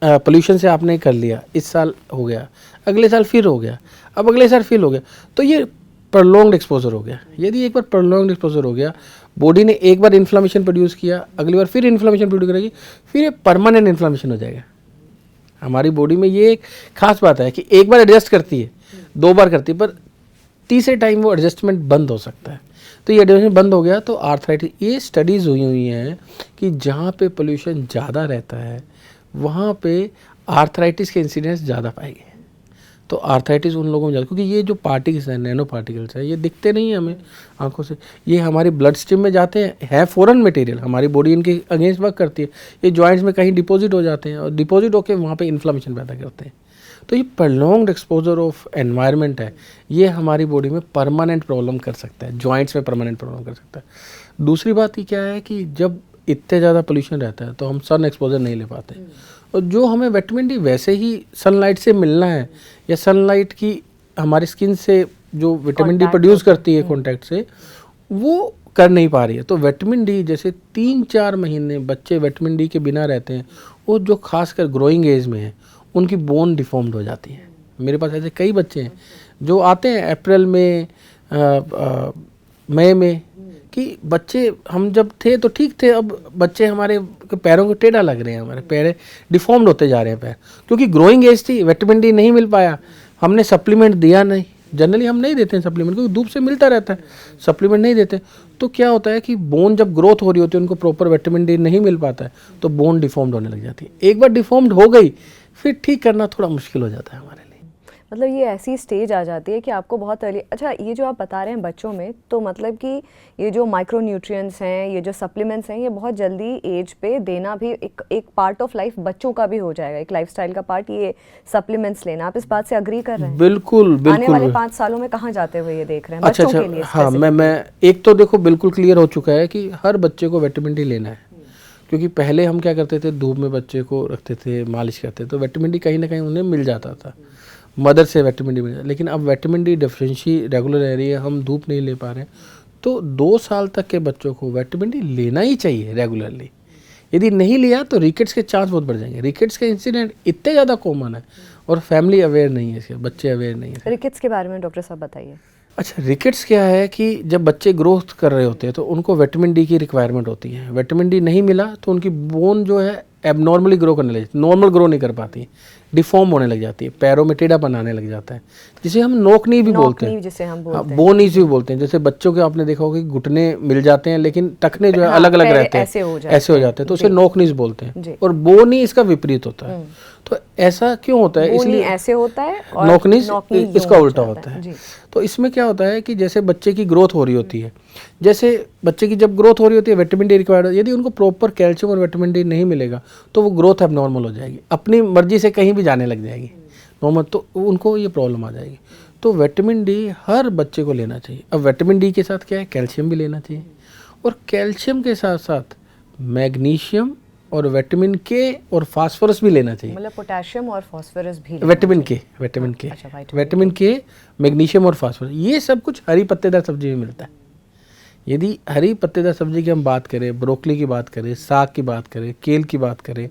पोल्यूशन से आपने कर लिया, इस साल हो गया, अगले साल फिर हो गया, अब अगले साल फिर हो गया, तो ये प्रॉन्ग्ड एक्सपोजर हो गया। यदि एक बार प्रॉन्ग्ड एक्सपोजर हो गया, बॉडी ने एक बार इन्फ्लेमेशन प्रोड्यूस किया, अगली बार फिर इन्फ्लेमेशन प्रोड्यूस करेगी, फिर ये परमानेंट इन्फ्लेमेशन हो जाएगा। हमारी बॉडी में ये एक खास बात है कि एक बार एडजस्ट करती है, 2 बार करती है, पर तीसरे टाइम वो एडजस्टमेंट बंद हो सकता है। तो ये एडजस्टमेंट बंद हो गया तो आर्थराइटिस, ये स्टडीज़ हुई हैं कि जहाँ पे पोल्यूशन ज़्यादा रहता है वहाँ पे आर्थराइटिस के इंसिडेंट्स ज़्यादा पाए गए। तो आर्थराइटिस उन लोगों में ज़्यादा, क्योंकि ये जो पार्टिकल्स हैं, नैनो पार्टिकल्स हैं, ये दिखते नहीं हैं हमें आंखों से, ये हमारी ब्लड स्ट्रीम में जाते हैं, है फॉरेन मटेरियल, हमारी बॉडी इनके अगेंस्ट वर्क करती है, ये जॉइंट्स में कहीं डिपॉजिट हो जाते हैं और डिपॉजिट होकर वहाँ पे इन्फ्लेमेशन पैदा करते हैं। तो ये प्रॉन्ग्ड एक्सपोजर ऑफ एनवायरनमेंट है, ये हमारी बॉडी में परमानेंट प्रॉब्लम कर सकता है, जॉइंट्स में परमानेंट प्रॉब्लम कर सकता है। दूसरी बात ये क्या है कि जब इतने ज़्यादा पोल्यूशन रहता है तो हम सन एक्सपोजर नहीं ले पाते, और जो हमें विटामिन डी वैसे ही सनलाइट से मिलना है या सनलाइट की हमारी स्किन से जो विटामिन डी प्रोड्यूस करती है कॉन्टैक्ट से, वो कर नहीं पा रही है। तो विटामिन डी जैसे 3-4 महीने बच्चे विटामिन डी के बिना रहते हैं, वो जो खासकर ग्रोइंग एज में है उनकी बोन डिफॉर्म्ड हो जाती है। मेरे पास ऐसे कई बच्चे हैं जो आते हैं अप्रैल में, मई में, कि बच्चे हम जब थे तो ठीक थे, अब बच्चे हमारे पैरों को टेढ़ा लग रहे हैं, हमारे पैर डिफॉर्म्ड होते जा रहे हैं पैर, क्योंकि ग्रोइंग एज थी, विटामिन डी नहीं मिल पाया, हमने सप्लीमेंट दिया नहीं। जनरली हम नहीं देते हैं सप्लीमेंट, क्योंकि धूप से मिलता रहता है, सप्लीमेंट नहीं देते। तो क्या होता है कि बोन जब ग्रोथ हो रही होती है, उनको प्रॉपर विटामिन डी नहीं मिल पाता है, तो बोन डिफॉर्म्ड होने लग जाती है। एक बार डिफॉर्म्ड हो गई फिर ठीक करना थोड़ा मुश्किल हो जाता है हमारे लिए। मतलब ये ऐसी स्टेज आ जाती है कि आपको बहुत अर्ली, अच्छा ये जो आप बता रहे हैं बच्चों में, तो मतलब कि ये जो माइक्रो न्यूट्रिएंट्स हैं, ये जो सप्लीमेंट्स हैं, ये बहुत जल्दी एज पे देना भी एक पार्ट ऑफ लाइफ बच्चों का भी हो जाएगा, एक लाइफस्टाइल का पार्ट, ये सप्लीमेंट्स लेना। आप इस बात से अग्री कर रहे हैं? बिल्कुल बिल्कुल। आने वाले 5 सालों में कहाँ जाते हुए ये देख रहे हैं बच्चों के लिए? हाँ, मैं एक तो देखो बिल्कुल क्लियर हो चुका है कि हर बच्चे को विटामिन डी लेना है, क्योंकि पहले हम क्या करते थे, धूप में बच्चे को रखते थे, मालिश करते थे, तो विटामिन डी कहीं ना कहीं उन्हें मिल जाता था, मदर से विटामिन डी मिल जाता। लेकिन अब विटामिन डी डेफिशिएंसी रेगुलर रह रही है, हम धूप नहीं ले पा रहे हैं, तो 2 साल तक के बच्चों को विटामिन डी लेना ही चाहिए रेगुलरली। यदि नहीं लिया तो रिकेट्स के चांस बहुत बढ़ जाएंगे। रिकेट्स के इंसिडेंट इतने ज़्यादा कॉमन है और फैमिली अवेयर नहीं है इसके, बच्चे अवेयर नहीं है। रिकेट्स के बारे में डॉक्टर साहब बताइए। अच्छा, रिकेट्स क्या है कि जब बच्चे ग्रोथ कर रहे होते हैं तो उनको विटामिन डी की रिक्वायरमेंट होती है। विटामिन डी नहीं मिला तो उनकी बोन जो है एबनॉर्मली ग्रो करने लगती है, नॉर्मल ग्रो नहीं कर पाती, डिफॉर्म होने लग जाती है, पैरों में टेढ़ा बनाने लग जाता है, जिसे हम नोकनी भी बोलते हैं, जिसे हम बोलते हैं, बोन नीज भी बोलते हैं। जैसे बच्चों के आपने देखा होगा कि घुटने मिल जाते हैं लेकिन टखने जो है अलग अलग रहते हैं, ऐसे हो जाते हैं, तो उसे नोक नीज बोलते हैं। और बोन ही इसका विपरीत होता है। तो ऐसा क्यों होता है? इसलिए इसलिए ऐसे होता है और नोकनीस नौकनी इसका यूं उल्टा हो जाता होता है। जी। तो इसमें क्या होता है कि जैसे बच्चे की ग्रोथ हो रही होती है, जैसे बच्चे की जब ग्रोथ हो रही होती है विटामिन डी रिक्वायर्ड, यदि उनको प्रॉपर कैल्शियम और विटामिन डी नहीं मिलेगा तो वो ग्रोथ अब नॉर्मल हो जाएगी, अपनी मर्जी से कहीं भी जाने लग जाएगी नॉर्मल, तो उनको ये प्रॉब्लम आ जाएगी। तो विटामिन डी हर बच्चे को लेना चाहिए। अब विटामिन डी के साथ क्या है, कैल्शियम भी लेना चाहिए, और कैल्शियम के साथ साथ मैग्नीशियम और विटामिन के और फास्फोरस भी लेना चाहिए। मतलब पोटेशियम और फास्फोरस भी विटामिन के, विटामिन के, अच्छा, विटामिन के, मैग्नीशियम और फास्फोरस, ये सब कुछ हरी पत्तेदार सब्जी में मिलता है। यदि हरी पत्तेदार सब्जी की हम बात करें, ब्रोकली की बात करें, साग की बात करें, केल की बात करें,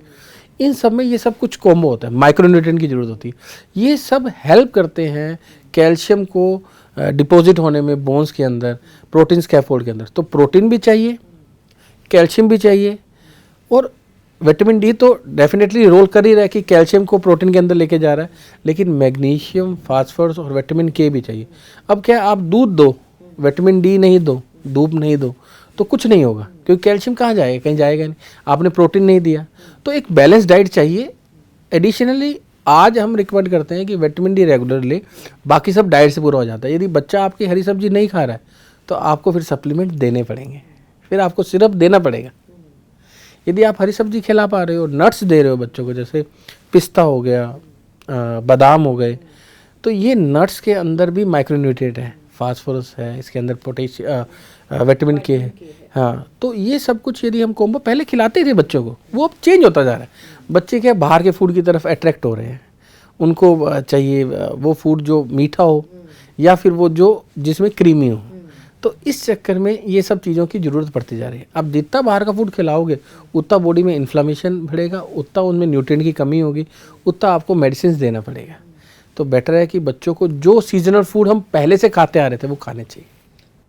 इन सब में ये सब कुछ कॉम्बो होता है, माइक्रोन्यूट्रिएंट की ज़रूरत होती है। ये सब हेल्प करते हैं कैल्शियम को डिपॉजिट होने में बोन्स के अंदर, प्रोटीन स्कैफोल्ड के अंदर। तो प्रोटीन भी चाहिए, कैल्शियम भी चाहिए, और विटामिन डी तो डेफिनेटली रोल कर ही रहा है कि कैल्शियम को प्रोटीन के अंदर लेके जा रहा है, लेकिन मैग्नीशियम, फास्फोरस और विटामिन के भी चाहिए। अब क्या आप दूध दो, विटामिन डी नहीं दो, धूप नहीं दो, तो कुछ नहीं होगा, क्योंकि कैल्शियम कहाँ जाएगा, कहीं जाएगा नहीं। आपने प्रोटीन नहीं दिया, तो एक बैलेंस डाइट चाहिए। एडिशनली आज हम रिकमेंड करते हैं कि विटामिन डी रेगुलर ले, बाकी सब डाइट से पूरा हो जाता है। यदि बच्चा आपकी हरी सब्जी नहीं खा रहा है तो आपको फिर सप्लीमेंट देने पड़ेंगे, फिर आपको सिरप देना पड़ेगा। यदि आप हरी सब्जी खिला पा रहे हो, नट्स दे रहे हो बच्चों को, जैसे पिस्ता हो गया, बादाम हो गए, तो ये नट्स के अंदर भी माइक्रोन्यूट्रिएंट है, फास्फोरस है, इसके अंदर पोटेशियम, विटामिन के है। हाँ, तो ये सब कुछ यदि हम कॉम्बो पहले खिलाते थे बच्चों को, वो अब चेंज होता जा रहा है। बच्चे क्या बाहर के फूड की तरफ अट्रैक्ट हो रहे हैं, उनको चाहिए वो फूड जो मीठा हो या फिर वो जो जिसमें क्रीमी हो। तो इस चक्कर में ये सब चीज़ों की ज़रूरत पड़ती जा रही है। अब जितना बाहर का फूड खिलाओगे उतना बॉडी में इन्फ्लामेशन बढ़ेगा, उतना उनमें न्यूट्रिएंट की कमी होगी, उतना आपको मेडिसिन देना पड़ेगा। तो बेटर है कि बच्चों को जो सीजनल फूड हम पहले से खाते आ रहे थे वो खाने चाहिए।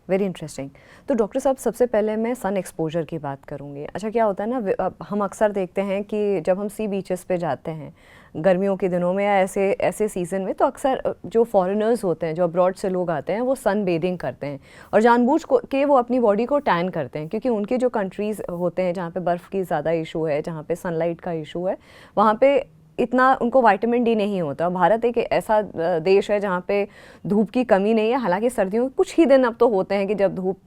Very interesting. तो डॉक्टर साहब, सबसे पहले मैं सन एक्सपोजर की बात करूँगी। अच्छा, क्या होता है ना, हम अक्सर देखते हैं कि जब हम सी बीचेस पे जाते हैं गर्मियों के दिनों में या ऐसे सीज़न में, तो अक्सर जो फॉरेनर्स होते हैं, जो अब्रॉड से लोग आते हैं, वो सन बेदिंग करते हैं और जानबूझ के वो अपनी बॉडी को टैन करते हैं, क्योंकि उनके जो कंट्रीज़ होते हैं जहाँ पे बर्फ़ की ज़्यादा इशू है, जहाँ पे सनलाइट का इशू है, वहाँ पे इतना उनको विटामिन डी नहीं होता। भारत एक ऐसा देश है जहाँ पे धूप की कमी नहीं है। हालांकि सर्दियों में कुछ ही दिन अब तो होते हैं कि जब धूप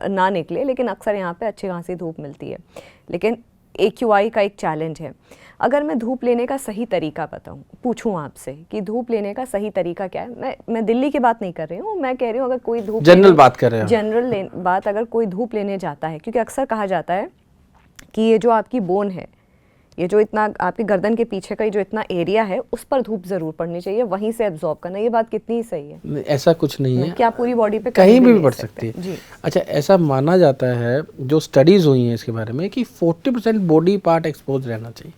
ना निकले, लेकिन अक्सर यहाँ पे अच्छी खासी धूप मिलती है। लेकिन AQI का एक चैलेंज है। अगर मैं धूप लेने का सही तरीका पूछूं आपसे कि धूप लेने का सही तरीका क्या है, मैं दिल्ली की बात नहीं कर रही हूँ, मैं कह रही हूँ अगर कोई धूप जनरल बात कर रहे हैं, जनरल बात, अगर कोई धूप लेने जाता है, क्योंकि अक्सर कहा जाता है कि ये जो आपकी बोन है, ये जो इतना आपकी गर्दन के पीछे का जो इतना एरिया है, उस पर धूप जरूर पड़नी चाहिए, वहीं से एब्जॉर्ब करना। ये बात कितनी सही है? ऐसा कुछ नहीं है, क्या पूरी बॉडी पे कहीं भी पड़ सकती है जी। अच्छा, ऐसा माना जाता है, जो स्टडीज़ हुई हैं इसके बारे में, कि 40% बॉडी पार्ट एक्सपोज रहना चाहिए।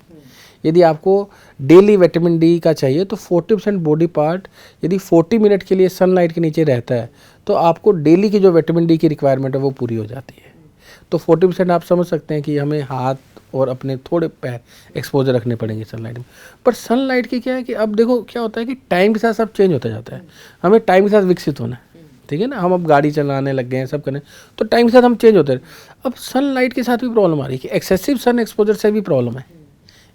यदि आपको डेली विटामिन डी का चाहिए तो 40% बॉडी पार्ट यदि 40 मिनट के लिए सनलाइट के नीचे रहता है तो आपको डेली की जो विटामिन डी की रिक्वायरमेंट है वो पूरी हो जाती है। तो 40% आप समझ सकते हैं कि हमें हाथ और अपने थोड़े पैर एक्सपोजर रखने पड़ेंगे सनलाइट में। पर सनलाइट की क्या है कि अब देखो क्या होता है कि टाइम के साथ सब चेंज होता जाता है, हमें टाइम के साथ विकसित होना है, ठीक है ना। हम अब गाड़ी चलाने लग गए हैं, सब करने, तो टाइम के साथ हम चेंज होते हैं। अब सनलाइट के साथ भी प्रॉब्लम आ रही है कि एक्सेसिव सन एक्सपोजर से भी प्रॉब्लम है।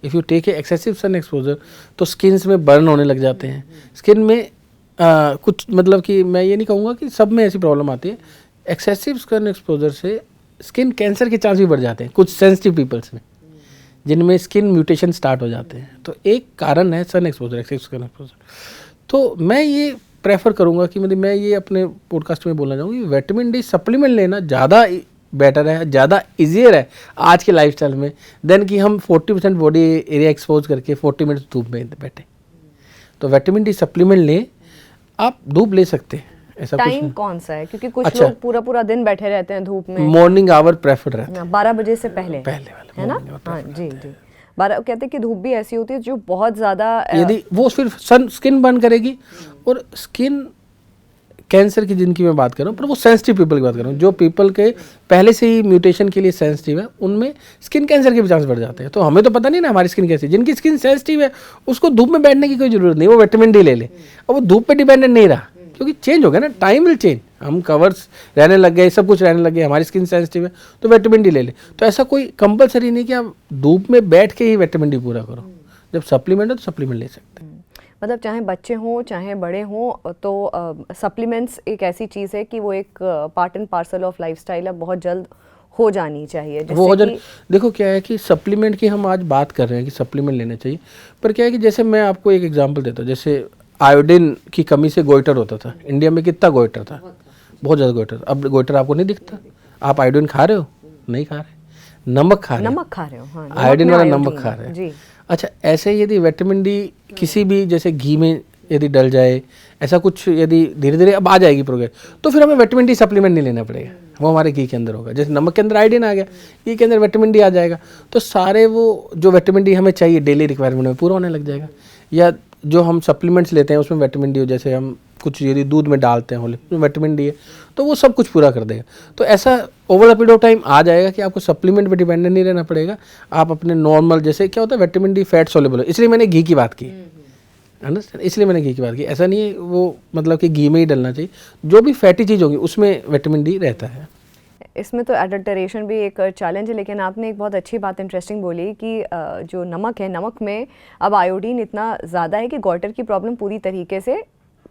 If you take a excessive sun exposure तो स्किन्स में बर्न होने लग जाते हैं, स्किन में कुछ मतलब कि मैं ये नहीं कहूँगा कि सब में ऐसी प्रॉब्लम आती है। एक्सेसिव सन एक्सपोजर से स्किन कैंसर के चांस भी बढ़ जाते हैं कुछ सेंसिटिव पीपल्स में, जिनमें स्किन म्यूटेशन स्टार्ट हो जाते हैं। तो एक कारण है sun exposure, excessive sun exposure. तो मैं ये प्रेफर करूँगा कि मतलब मैं ये अपने पॉडकास्ट में बोलना चाहूँगा कि विटामिन डी सप्लीमेंट लेना ज़्यादा बेटर है, ज़्यादा ईजियर है आज के लाइफस्टाइल में, देन कि हम 40% बॉडी एरिया एक्सपोज करके 40 मिनट धूप में बैठे। तो विटामिन डी सप्लीमेंट लें, आप धूप ले सकते हैं, ऐसा कुछ टाइम कौन सा है? क्योंकि कुछ लोग पूरा दिन बैठे रहते हैं धूप में। मॉर्निंग आवर प्रेफर रहता है, 12 बजे से पहले वाले है ना। हाँ जी जी, 12 कहते हैं कि धूप भी ऐसी होती है जो बहुत ज़्यादा, यदि वो फिर सन स्किन बर्न करेगी। और स्किन कैंसर की जिनकी मैं बात कर रहा हूँ, पर वो सेंसिटिव पीपल की बात कर रहा हूँ, जो पीपल के पहले से ही म्यूटेशन के लिए सेंसिटिव है, उनमें स्किन कैंसर के भी चांस बढ़ जाते हैं। तो हमें तो पता नहीं ना हमारी स्किन कैसी है। जिनकी स्किन सेंसिटिव है उसको धूप में बैठने की कोई ज़रूरत नहीं, वो विटामिन डी ले ले। और वो धूप पे डिपेंडेंट नहीं रहा, क्योंकि चेंज हो गया ना, टाइम विल चेंज, हम कवर्स रहने लग गए, सब कुछ रहने लग गए, हमारी स्किन सेंसिटिव है तो विटामिन डी ले ले। तो ऐसा कोई कंपलसरी नहीं कि आप धूप में बैठ के ही विटामिन डी पूरा करो, जब सप्लीमेंट है तो सप्लीमेंट ले सकते हैं। मतलब चाहे बच्चे हों चाहे बड़े हों, तो सप्लीमेंट्स एक ऐसी चीज़ है कि वो एक part and parcel of lifestyle अब बहुत जल्द हो जानी चाहिए। वो हो जाए। देखो क्या है कि सप्लीमेंट की हम आज बात कर रहे हैं कि सप्लीमेंट लेना चाहिए, पर क्या है कि जैसे मैं आपको एक एग्जांपल देता हूँ, जैसे आयोडीन की कमी से गोइटर होता था। इंडिया में कितना गोइटर था, बहुत ज़्यादा गोइटर। अब गोइटर आपको नहीं दिखता। आप आयोडीन खा रहे हो? नहीं खा रहे। नमक खा रहे हो, हाँ, आयोडीन वाला नमक खा रहे हैं। अच्छा, ऐसे ही यदि विटामिन डी किसी भी जैसे घी में यदि डल जाए, ऐसा कुछ यदि धीरे धीरे अब आ जाएगी प्रोग्रेस, तो फिर हमें विटामिन डी सप्लीमेंट नहीं लेना पड़ेगा, वो हमारे घी के अंदर होगा। जैसे नमक के अंदर आयोडीन आ गया, घी के अंदर विटामिन डी आ जाएगा, तो सारे वो जो विटामिन डी हमें चाहिए डेली रिक्वायरमेंट में पूरा होने लग जाएगा। या जो हम सप्लीमेंट्स लेते हैं उसमें विटामिन डी हो, जैसे हम कुछ यदि दूध में डालते हैं उसमें विटामिन डी है, तो वो सब कुछ पूरा कर देगा। तो ऐसा over the period of time आ जाएगा कि आपको सप्लीमेंट पे डिपेंडेंट नहीं रहना पड़ेगा। आप अपने नॉर्मल, जैसे क्या होता है विटामिन डी फैट सोल्यूबल है, इसलिए मैंने घी की बात की, अंडरस्टैंड, इसलिए मैंने घी की बात की। ऐसा नहीं है वो मतलब कि घी में ही डलना चाहिए, जो भी फैटी चीज़ होगी उसमें विटामिन डी रहता है। इसमें तो एडल्टरेशन भी एक चैलेंज है, लेकिन आपने एक बहुत अच्छी बात इंटरेस्टिंग बोली कि जो नमक है, नमक में अब आयोडीन इतना ज़्यादा है कि गॉइटर की प्रॉब्लम पूरी तरीके से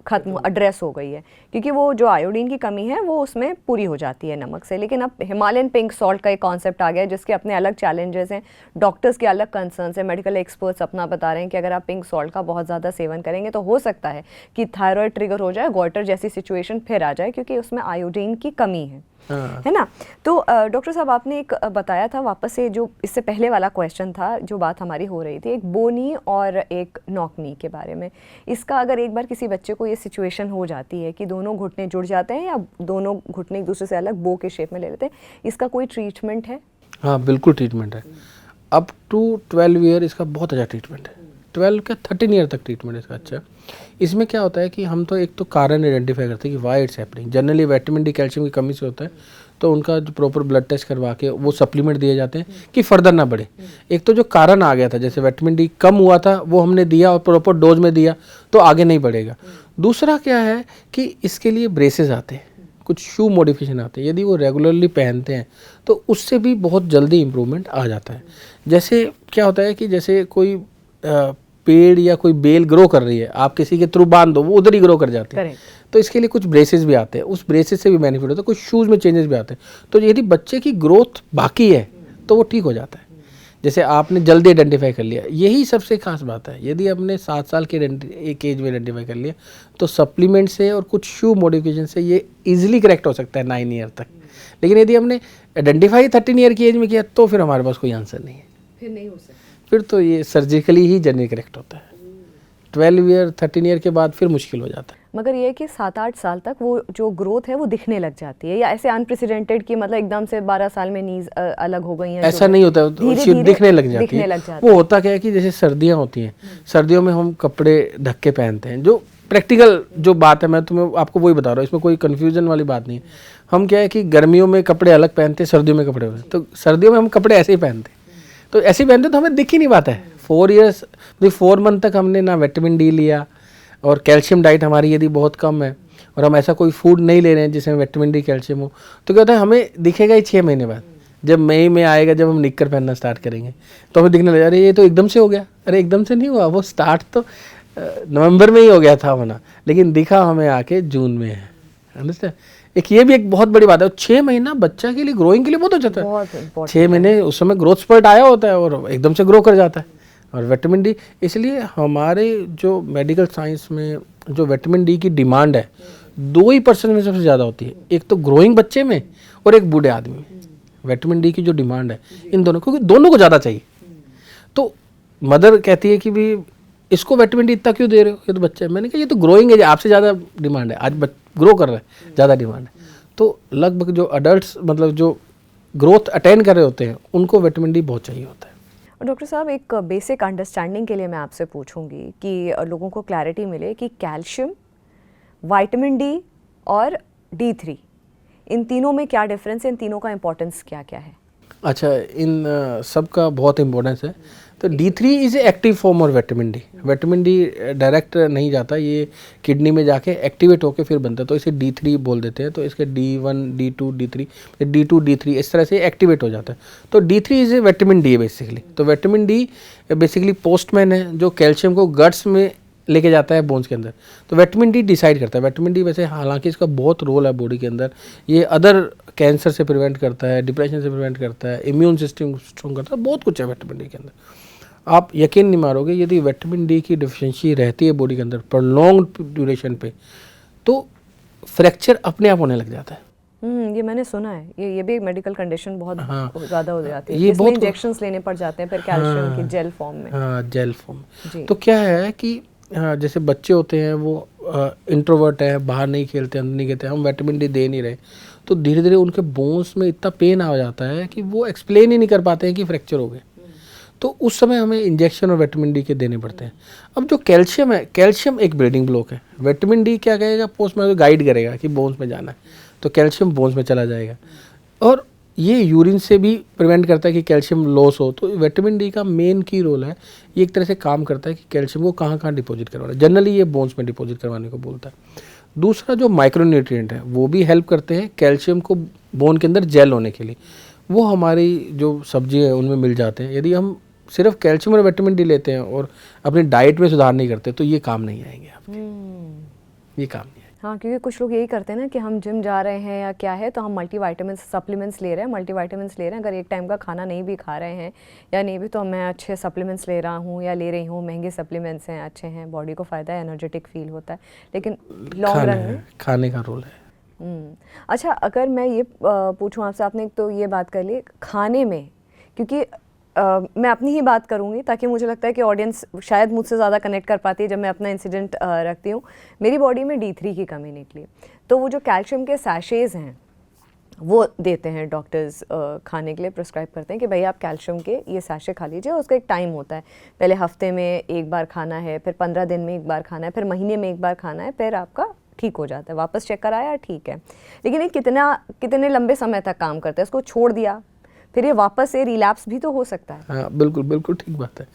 खत्म एड्रेस हो गई है, क्योंकि वो जो आयोडीन की कमी है वो उसमें पूरी हो जाती है नमक से। लेकिन अब हिमालयन पिंक सॉल्ट का एक कॉन्सेप्ट आ गया है जिसके अपने अलग चैलेंजेस हैं, डॉक्टर्स के अलग कंसर्न्स हैं, मेडिकल एक्सपर्ट्स अपना बता रहे हैं कि अगर आप पिंक सॉल्ट का बहुत ज़्यादा सेवन करेंगे तो हो सकता है कि थायराइड ट्रिगर हो जाए, गॉइटर जैसी सिचुएशन फिर आ जाए, क्योंकि उसमें आयोडीन की कमी है ना। तो डॉक्टर साहब, आपने एक बताया था, वापस से जो इससे पहले वाला क्वेश्चन था, जो बात हमारी हो रही थी, एक बोनी और एक नॉक नी के बारे में। इसका अगर एक बार किसी बच्चे को ये सिचुएशन हो जाती है कि दोनों घुटने जुड़ जाते हैं या दोनों घुटने एक दूसरे से अलग बो के शेप में ले लेते हैं, इसका कोई ट्रीटमेंट है? हाँ, बिल्कुल ट्रीटमेंट है। अप टू 12 ईयर इसका बहुत अच्छा ट्रीटमेंट है। 12 का 13 ईयर तक ट्रीटमेंट इसका अच्छा है। इसमें क्या होता है कि हम तो एक तो कारण आइडेंटिफाई करते हैं कि why it's happening. Generally vitamin D calcium की कमी से होता है, तो उनका जो प्रॉपर ब्लड टेस्ट करवा के वो सप्लीमेंट दिए जाते हैं कि फर्दर ना बढ़े। एक तो जो कारण आ गया था, जैसे विटामिन डी कम हुआ था, वो हमने दिया और प्रॉपर डोज में दिया तो आगे नहीं बढ़ेगा। दूसरा क्या है कि इसके लिए ब्रेसेस आते हैं, कुछ शू मॉडिफिकेशन आते हैं, यदि वो रेगुलरली पहनते हैं तो उससे भी बहुत जल्दी इम्प्रूवमेंट आ जाता है। जैसे क्या होता है कि जैसे कोई पेड़ या कोई बेल ग्रो कर रही है, आप किसी के थ्रू बांध दो, वो उधर ही ग्रो कर जाती है। तो इसके लिए कुछ ब्रेसेस भी आते हैं, उस ब्रेसेस से भी बेनिफिट होता है, कुछ शूज़ में चेंजेस भी आते हैं। तो यदि बच्चे की ग्रोथ बाकी है तो वो ठीक हो जाता है, जैसे आपने जल्दी आइडेंटिफाई कर लिया। यही सबसे खास बात है, यदि हमने 7 साल के एक एज में आइडेंटिफाई कर लिया तो सप्लीमेंट से और कुछ शू मॉडिफिकेशन से ये ईजिली करेक्ट हो सकता है 9 ईयर तक। लेकिन यदि हमने आइडेंटिफाई 13 ईयर की एज में किया तो फिर हमारे पास कोई आंसर नहीं है, फिर नहीं हो सकता, फिर तो ये सर्जिकली ही जर्नी करेक्ट होता है। 12 ईयर 13 ईयर के बाद फिर मुश्किल हो जाता है। मगर ये है कि 7-8 साल तक वो जो ग्रोथ है वो दिखने लग जाती है, या ऐसे अनप्रेसिडेंटेड कि मतलब एकदम से 12 साल में नीज अलग हो गई हैं, ऐसा नहीं होता, दिखने लग जाती है। वो होता क्या है कि जैसे सर्दियाँ होती हैं, सर्दियों में हम कपड़े ढक के पहनते हैं, जो प्रैक्टिकल जो बात है, मैं तुम्हें आपको वही बता रहा हूँ, इसमें कोई कन्फ्यूजन वाली बात नहीं है। हम क्या है कि गर्मियों में कपड़े अलग पहनते हैं, सर्दियों में कपड़े अलग, तो सर्दियों में हम कपड़े ऐसे ही पहनते हैं, तो ऐसे ही पहनते तो हमें दिख ही नहीं पाता है। 4 मंथ तक हमने ना विटामिन डी लिया और कैल्शियम डाइट हमारी यदि बहुत कम है और हम ऐसा कोई फूड नहीं ले रहे हैं जिसमें विटामिन डी कैल्शियम हो, तो क्या होता है हमें दिखेगा ही 6 महीने बाद। जब मई में आएगा, जब हम निक्कर पहनना स्टार्ट करेंगे तो हमें दिखने लगा, अरे ये तो एकदम से हो गया। अरे एकदम से नहीं हुआ, वो स्टार्ट तो नवंबर में ही हो गया था होना, लेकिन दिखा हमें आके जून में है। अंडरस्टैंड? एक ये भी एक बहुत बड़ी बात है। 6 महीना बच्चा के लिए ग्रोइंग के लिए बहुत हो जाता है। 6 महीने उस समय ग्रोथ स्पर्ट आया होता है और एकदम से ग्रो कर जाता है। और विटामिन डी, इसलिए हमारे जो मेडिकल साइंस में जो विटामिन डी की डिमांड है 2% में सबसे ज़्यादा होती है, एक तो ग्रोइंग बच्चे में और एक बूढ़े आदमी में। विटामिन डी की जो डिमांड है इन दोनों, क्योंकि दोनों को ज़्यादा चाहिए। तो मदर कहती है कि भी इसको विटामिन डी इतना क्यों दे रहे हो, ये तो बच्चा है। मैंने कहा ये तो ग्रोइंग है, आपसे ज़्यादा डिमांड है, आज ग्रो कर रहा है, ज़्यादा डिमांड है। तो लगभग जो अडल्ट मतलब जो ग्रोथ अटेंड कर रहे होते हैं उनको विटामिन डी बहुत चाहिए होता है। डॉक्टर साहब, एक बेसिक अंडरस्टैंडिंग के लिए मैं आपसे पूछूंगी कि लोगों को क्लैरिटी मिले कि कैल्शियम, विटामिन डी और D3, इन तीनों में क्या डिफरेंस है, इन तीनों का इंपॉर्टेंस क्या क्या है? अच्छा, इन सब का बहुत इम्पोर्टेंस है। तो D3 इज़ एक्टिव फॉर्म और vitamin D. Vitamin D direct नहीं जाता, ये किडनी में जाके एक्टिवेट होकर फिर बनता है, तो इसे D3 बोल देते हैं। तो इसके D1 D2 D3 D2 D3 इस तरह से एक्टिवेट हो जाता है। तो D3 is vitamin D basically. तो विटामिन डी बेसिकली पोस्टमैन है जो कैल्शियम को गट्स में लेके जाता है बोन्स के अंदर। तो विटामिन डी डिसाइड करता है। विटामिन डी वैसे हालांकि इसका बहुत रोल है बॉडी के अंदर, ये अदर कैंसर से प्रिवेंट करता है, डिप्रेशन से प्रिवेंट करता है, इम्यून सिस्टम स्ट्रॉन्ग करता है, बहुत कुछ है विटामिन डी के अंदर। आप यकीन नहीं मारोगे, यदि विटामिन डी की डिफिशिएंसी रहती है बॉडी के अंदर प्रोलॉन्ग्ड ड्यूरेशन पे, तो फ्रैक्चर अपने आप होने लग जाता है। ये मैंने सुना है, ये भी एक मेडिकल कंडीशन बहुत ज़्यादा हो जाती है। ये बहुत इंजेक्शंस लेने पड़ जाते हैं फिर कैल्शियम की जेल फॉर्म में। हाँ, जेल फॉर्म। तो क्या है कि जैसे बच्चे होते हैं वो इंट्रोवर्ट है, बाहर नहीं खेलते, अंदर नहीं खेलते, हम विटामिन डी दे नहीं रहे, तो धीरे धीरे उनके बोन्स में इतना पेन आ जाता है कि वो एक्सप्लेन ही नहीं कर पाते हैं कि फ्रैक्चर हो गए। तो उस समय हमें इंजेक्शन और विटामिन डी के देने पड़ते हैं। अब जो कैल्शियम है, कैल्शियम एक बिल्डिंग ब्लॉक है। विटामिन डी क्या कहेगा, पोस्ट में गाइड करेगा कि बोन्स में जाना है, तो कैल्शियम बोन्स में चला जाएगा। और ये यूरिन से भी प्रिवेंट करता है कि कैल्शियम लॉस हो। तो विटामिन डी का मेन की रोल है, ये एक तरह से काम करता है कि कैल्शियम को कहाँ कहाँ डिपॉजिट करवाना है। जनरली ये बोन्स में डिपॉजिट करवाने को बोलता है। दूसरा जो माइक्रोन्यूट्रिएंट है वो भी हेल्प करते हैं कैल्शियम को बोन के अंदर जेल होने के लिए। वो हमारी जो सब्जी है उनमें मिल जाते हैं। यदि हम सिर्फ कैल्शियम और विटामिन डी लेते हैं और अपनी डाइट में सुधार नहीं करते तो ये काम नहीं आएंगे आपके, ये काम नहीं। हाँ, क्योंकि कुछ लोग यही करते हैं ना कि हम जिम जा रहे हैं या क्या है तो हम मल्टीविटामिन सप्लीमेंट्स ले रहे हैं, मल्टीविटामिन्स ले रहे हैं। अगर एक टाइम का खाना नहीं भी खा रहे हैं या नहीं भी, तो मैं अच्छे सप्लीमेंट्स ले रहा हूँ या ले रही हूँ, महंगे सप्लीमेंट्स हैं, अच्छे हैं, बॉडी को फ़ायदा है, एनर्जेटिक फील होता है, लेकिन लॉन्ग रन में खाने का रोल है। अच्छा, अगर मैं ये पूछूँ आपसे, आपने तो ये बात कर ली खाने में, क्योंकि मैं अपनी ही बात करूंगी ताकि मुझे लगता है कि ऑडियंस शायद मुझसे ज़्यादा कनेक्ट कर पाती है। जब मैं अपना इंसिडेंट रखती हूँ, मेरी बॉडी में D3 की कमी निकली, तो वो जो कैल्शियम के सैशेज़ हैं वो देते हैं डॉक्टर्स, खाने के लिए प्रिस्क्राइब करते हैं कि भाई आप कैल्शियम के ये सैशे खा लीजिए। उसका एक टाइम होता है, पहले हफ्ते में एक बार खाना है, फिर 15 दिन में एक बार खाना है, फिर महीने में एक बार खाना है, फिर आपका ठीक हो जाता है, वापस चेक कराया ठीक है। लेकिन ये कितने लंबे समय तक काम करता है, इसको छोड़ दिया फिर ये वापस से रिलैप्स भी तो हो सकता है। हाँ, बिल्कुल बिल्कुल ठीक बात है।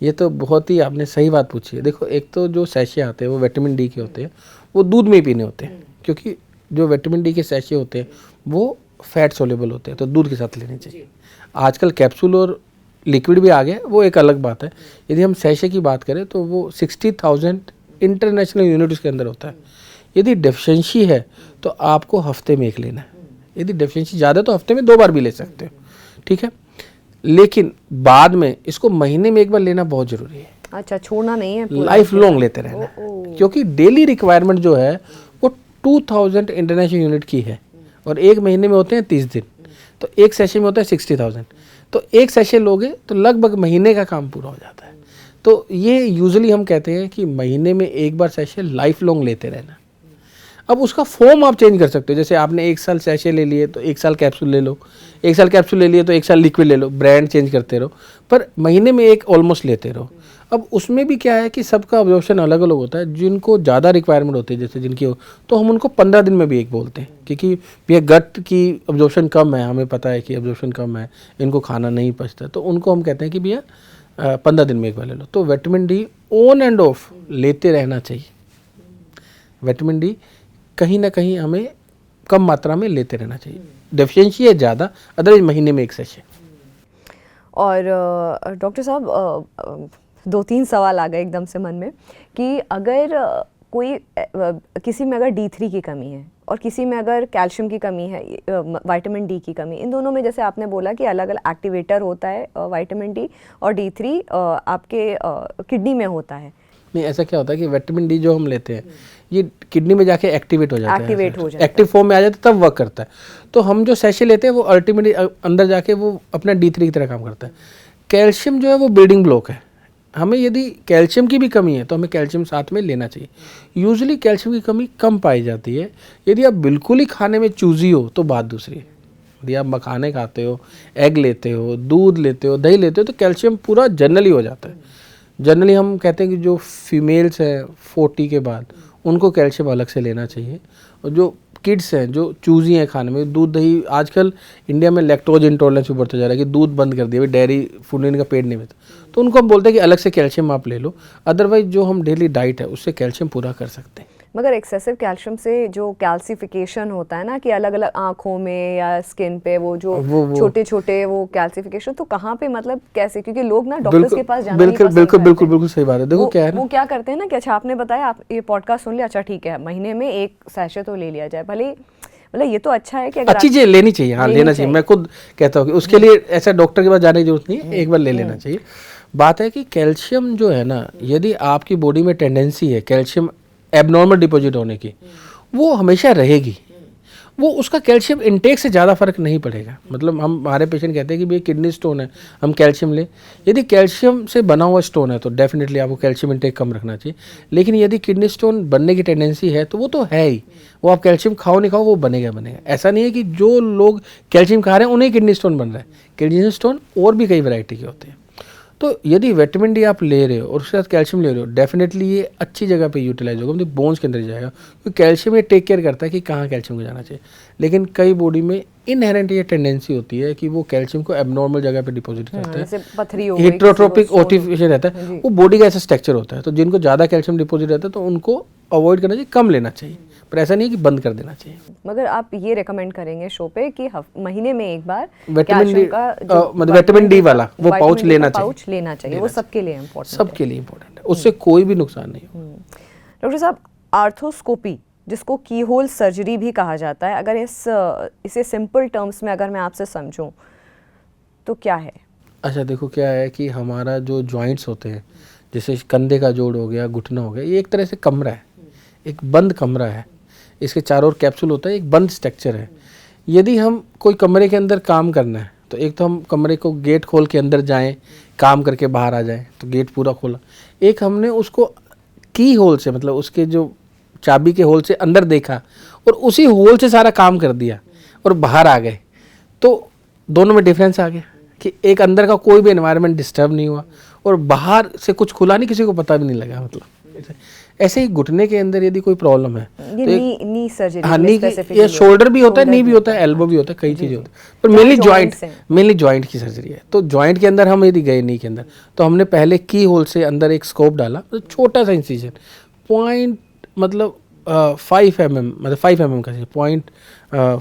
ये तो बहुत ही आपने सही बात पूछी है। देखो, एक तो जो सैशे आते हैं वो विटामिन डी के होते हैं, वो दूध में ही पीने होते हैं, क्योंकि जो विटामिन डी के सैशे होते हैं वो फैट सोल्यूबल होते हैं, तो दूध के साथ लेने चाहिए। आजकल कैप्सूल और लिक्विड भी आ गए, वो एक अलग बात है। यदि हम सैशे की बात करें तो वो 60,000 इंटरनेशनल यूनिट उसके अंदर होता है। यदि डेफिशिएंसी है तो आपको हफ्ते में एक लेना है, यदि डेफिशिएंसी ज़्यादा तो हफ्ते में 2 बार भी ले सकते हो, ठीक है। लेकिन बाद में इसको महीने में एक बार लेना बहुत ज़रूरी है। अच्छा, छोड़ना नहीं है, लाइफ लॉन्ग लेते रहना, क्योंकि डेली रिक्वायरमेंट जो है वो 2000 इंटरनेशनल यूनिट की है और एक महीने में होते हैं 30 दिन, तो एक सेशन में होता है 60,000। तो एक सेशन लोगे तो लगभग महीने का काम पूरा हो जाता है। तो ये यूजुअली हम कहते हैं कि महीने में एक बार सेशन लाइफ लॉन्ग लेते रहना। अब उसका फॉर्म आप चेंज कर सकते हो, जैसे आपने 1 साल सैशे ले लिए तो 1 साल कैप्सूल ले लो, 1 साल कैप्सूल ले लिए तो 1 साल लिक्विड ले लो, ब्रांड चेंज करते रहो, पर महीने में एक ऑलमोस्ट लेते रहो। अब उसमें भी क्या है कि सबका ऑब्जॉर्प्शन अलग अलग होता है। जिनको ज़्यादा रिक्वायरमेंट होती है, जैसे जिनकी हो, तो हम उनको 15 दिन में भी एक बोलते हैं, क्योंकि भैया गट की ऑब्जॉर्प्शन कम है, हमें पता है कि ऑब्जॉर्प्शन कम है, इनको खाना नहीं पचता, तो उनको हम कहते हैं कि भैया 15 दिन में एक बार ले लो। तो vitamin D on end of लेते रहना चाहिए। विटामिन डी कहीं ना कहीं हमें कम मात्रा में लेते रहना चाहिए। डेफिशिएंसी है ज़्यादा, अदरवाइज महीने में एक सेशन। और डॉक्टर साहब 2-3 सवाल आ गए एकदम से मन में कि अगर कोई किसी में अगर D3 की कमी है और किसी में अगर कैल्शियम की कमी है, विटामिन डी की कमी, इन दोनों में जैसे आपने बोला कि अलग अलग एक्टिवेटर होता है विटामिन डी, और D3 आपके किडनी में होता है। नहीं, ऐसा क्या होता है कि विटामिन डी जो हम लेते हैं ये किडनी में जाके एक्टिवेट हो जाता है, एक्टिव फॉर्म में आ जाता है, तब वर्क करता है। तो हम जो सैशे लेते हैं वो अल्टीमेटली अंदर जाके वो अपना D3 की तरह काम करता है। कैल्शियम जो है वो बिल्डिंग ब्लॉक है। हमें यदि कैल्शियम की भी कमी है तो हमें कैल्शियम साथ में लेना चाहिए। यूजुअली कैल्शियम की कमी कम पाई जाती है। यदि आप बिल्कुल ही खाने में चूजी हो तो बात दूसरी है। यदि आप मखाने खाते हो, एग लेते हो, दूध लेते हो, दही लेते हो, तो कैल्शियम पूरा जनरली हो जाता है। जनरली हम कहते हैं कि जो फीमेल्स हैं 40 के बाद उनको कैल्शियम अलग से लेना चाहिए, और जो किड्स हैं जो चूजी हैं खाने में, दूध दही, आजकल इंडिया में लैक्टोज इंटॉलरेंस भी बढ़ता जा रहा है कि दूध बंद कर दिया, डेयरी फूड इनका पेट नहीं भरता, तो उनको हम बोलते हैं कि अलग से कैल्शियम आप ले लो, अदरवाइज जो हम डेली डाइट है उससे कैल्शियम पूरा कर सकते हैं। मगर एक्सेसिव कैल्शियम से जो कैल्सिफिकेशन होता है ना, कि अलग अलग आँखों में या स्किन पे वो जो छोटे छोटे वो कैल्सिफिकेशन, तो कहाँ पे मतलब कैसे, क्योंकि लोग ना डॉक्टर्स के पास जाना नहीं पसंद करते। बिल्कुल सही बात है। देखो क्या है ना, वो क्या करते हैं ना कि अच्छा आपने बताया, आप ये पॉडकास्ट सुन लिया, अच्छा ठीक है महीने में एक सैशे तो ले लिया जाए, भले मतलब ये तो अच्छा है कि अगर अच्छी चीज़ लेनी चाहिए, हाँ लेना चाहिए। मैं खुद कहता हूँ कि उसके लिए ऐसा डॉक्टर के पास जाने की जरूरत नहीं है, एक बार ले लेना चाहिए। बात है कि कैल्शियम जो है ना, यदि आपकी बॉडी में टेंडेंसी है कैल्शियम एबनॉर्मल डिपॉजिट होने की, वो हमेशा रहेगी, वो उसका कैल्शियम इनटेक से ज़्यादा फर्क नहीं पड़ेगा। मतलब हम हमारे पेशेंट कहते हैं कि भैया किडनी स्टोन है, हम कैल्शियम लें, यदि कैल्शियम से बना हुआ स्टोन है तो डेफिनेटली आपको कैल्शियम इनटेक कम रखना चाहिए। लेकिन यदि किडनी स्टोन बनने की टेंडेंसी है तो वो तो है ही, वो आप कैल्शियम खाओ नहीं खाओ वो बनेगा। ऐसा नहीं है कि जो लोग कैल्शियम खा रहे हैं उन्हें किडनी स्टोन बन रहा है, किडनी स्टोन और भी कई वैरायटी के होते हैं। तो यदि विटामिन डी आप ले रहे हो और उसके साथ कैल्शियम ले रहे हो, डेफिनेटली ये अच्छी जगह पे यूटिलाइज होगा, मतलब बोन्स के अंदर जाएगा, क्योंकि कैल्शियम ये टेक केयर करता है कि कहाँ कैल्शियम को जाना चाहिए। लेकिन कई बॉडी में इनहेरेंट ये टेंडेंसी होती है कि वो कैल्शियम को एबनॉर्मल जगह पे डिपॉजिट करता है, पथरी हो गई, हिट्रोट्रोपिक ओटिफिकेशन रहता है, वो बॉडी का ऐसा स्ट्रक्चर होता है। तो जिनको ज़्यादा कैल्शियम डिपॉजिट रहता है तो उनको अवॉइड करना चाहिए, कम लेना चाहिए, पर ऐसा नहीं है कि बंद कर देना चाहिए। मगर आप ये रेकमेंड करेंगे शो पे कि महीने में एक बार विटामिन डी, मतलब विटामिन डी वाला वो पाउच लेना चाहिए, वो सबके लिए इम्पोर्टेंट, सबके लिए इम्पोर्टेंट है, उससे कोई भी नुकसान नहीं हो। डॉक्टर साहब, आर्थोस्कोपी जिसको की होल सर्जरी भी कहा जाता है, अगर इसे सिंपल टर्म्स में अगर मैं आपसे समझूं तो क्या है? अच्छा देखो क्या है कि हमारा जो जॉइंट्स होते हैं, जैसे कंधे का जोड़ हो गया, घुटना हो गया, ये एक तरह से कमरा है, एक बंद कमरा है, इसके चारों ओर कैप्सूल होता है, एक बंद स्ट्रक्चर है। यदि हम कोई कमरे के अंदर काम करना है तो एक तो हम कमरे को गेट खोल के अंदर जाएं, काम करके बाहर आ जाएं, तो गेट पूरा खोला। एक हमने उसको की होल से, मतलब उसके जो चाबी के होल से अंदर देखा और उसी होल से सारा काम कर दिया और बाहर आ गए, तो दोनों में डिफरेंस आ गया कि एक अंदर का कोई भी एनवायरनमेंट डिस्टर्ब नहीं हुआ और बाहर से कुछ खुला नहीं, किसी को पता भी नहीं लगा। मतलब ऐसे ही घुटने के अंदर यदि कोई प्रॉब्लम है ये तो नी सर्जरी, हाँ नी, ये शोल्डर भी होता है, नी भी होता है, एल्बो भी होता है, कई चीज़ें होती है, पर मेनली जॉइंट की सर्जरी है। तो जॉइंट के अंदर हम यदि गए नी के अंदर, तो हमने पहले की होल से अंदर एक स्कोप डाला, तो छोटा सा इंसिजन पॉइंट, मतलब 5 mm, मतलब 5 mm का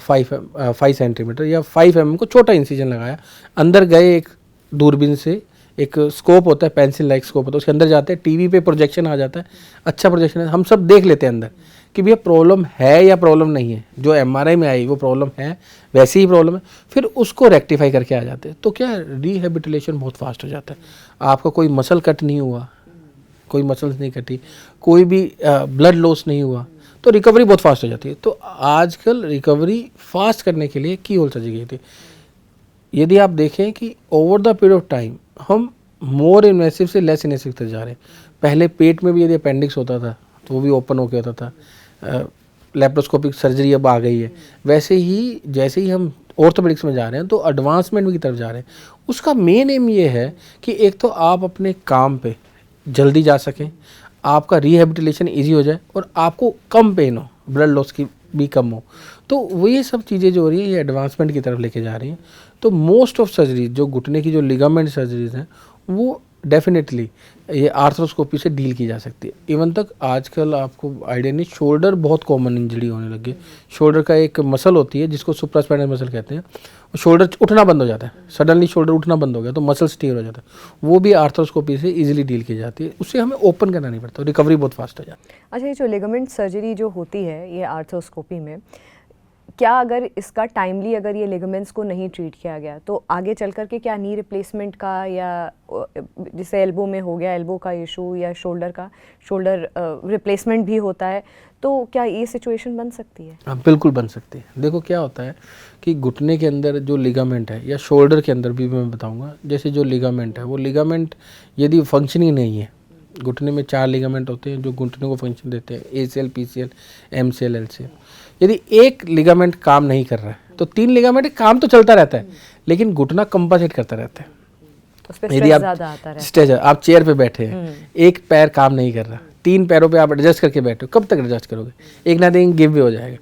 0.5 सेंटीमीटर या 5 mm को छोटा इंसिजन लगाया, अंदर गए, एक दूरबीन से एक स्कोप होता है, पेंसिल लाइक स्कोप होता है, उसके अंदर जाते हैं, टीवी पे प्रोजेक्शन आ जाता है, अच्छा प्रोजेक्शन है, हम सब देख लेते हैं अंदर कि भैया प्रॉब्लम है या प्रॉब्लम नहीं है। जो एमआरआई में आई वो प्रॉब्लम है, वैसी ही प्रॉब्लम है, फिर उसको रेक्टिफाई करके आ जाते हैं। तो क्या रिहेबिलिटेशन बहुत फास्ट हो जाता है, आपका कोई मसल कट नहीं हुआ, कोई मसल्स नहीं कटी, कोई भी ब्लड लॉस नहीं हुआ, तो रिकवरी बहुत फास्ट हो जाती है। तो आजकल रिकवरी फास्ट करने के लिए की होल सर्जरी की थी। यदि आप देखें कि over the period of time हम मोर इन्वेसिव से लेस इन्वेसिव तक जा रहे हैं। पहले पेट में भी यदि अपेंडिक्स होता था तो वो भी ओपन होकर होता था, लेप्रोस्कोपिक सर्जरी अब आ गई है। वैसे ही जैसे ही हम ऑर्थोपेडिक्स में जा रहे हैं तो एडवांसमेंट की तरफ जा रहे हैं। उसका मेन एम ये है कि एक तो आप अपने काम पे जल्दी जा सकें, आपका रिहेबिलिटेशन ईजी हो जाए और आपको कम पेन हो, ब्लड लॉस की भी कम हो। तो वो ये सब चीज़ें जो हो रही हैं ये एडवांसमेंट की तरफ लेके जा रही हैं। तो मोस्ट ऑफ सर्जरीज जो घुटने की जो लिगामेंट सर्जरीज हैं वो डेफिनेटली ये आर्थ्रोस्कोपी से डील की जा सकती है। इवन तक आजकल आपको आइडिया नहीं, शोल्डर बहुत कॉमन इंजरी होने लगी है। शोल्डर का एक मसल होती है जिसको सुप्रास्पाइनल मसल कहते हैं, शोल्डर उठना बंद हो जाता है, सडनली शोल्डर उठना बंद हो गया तो मसल स्टीयर हो जाता है, वो भी आर्थ्रोस्कोपी से इजीली डील की जाती है। उससे हमें ओपन करना नहीं पड़ता, रिकवरी बहुत फास्ट हो जाती है। अच्छा, ये जो लिगामेंट सर्जरी जो होती है ये आर्थ्रोस्कोपी में, क्या अगर इसका टाइमली अगर ये लिगामेंट्स को नहीं ट्रीट किया गया तो आगे चल कर के क्या नी रिप्लेसमेंट का, या जैसे एल्बो में हो गया एल्बो का इशू, या शोल्डर का शोल्डर रिप्लेसमेंट भी होता है, तो क्या ये सिचुएशन बन सकती है? हाँ बिल्कुल बन सकती है। देखो क्या होता है कि घुटने के अंदर जो लिगामेंट है या शोल्डर के अंदर भी मैं बताऊंगा, जैसे जो लिगामेंट है वो लिगामेंट यदि फंक्शनिंग नहीं है, घुटने में 4 लिगामेंट होते हैं जो घुटने को फंक्शन देते हैं, ACL, PCL, MCL, LCL। यदि एक लिगामेंट काम नहीं कर रहा है तो 3 लिगामेंट काम तो चलता रहता है, लेकिन घुटना कंपनसेट करता रहता है। यदि आप चेयर पे बैठे हैं, एक पैर काम नहीं कर रहा, 3 पैरों पे आप एडजस्ट करके बैठे हो, कब तक एडजस्ट करोगे? एक ना दिन गिव वे हो जाएगा।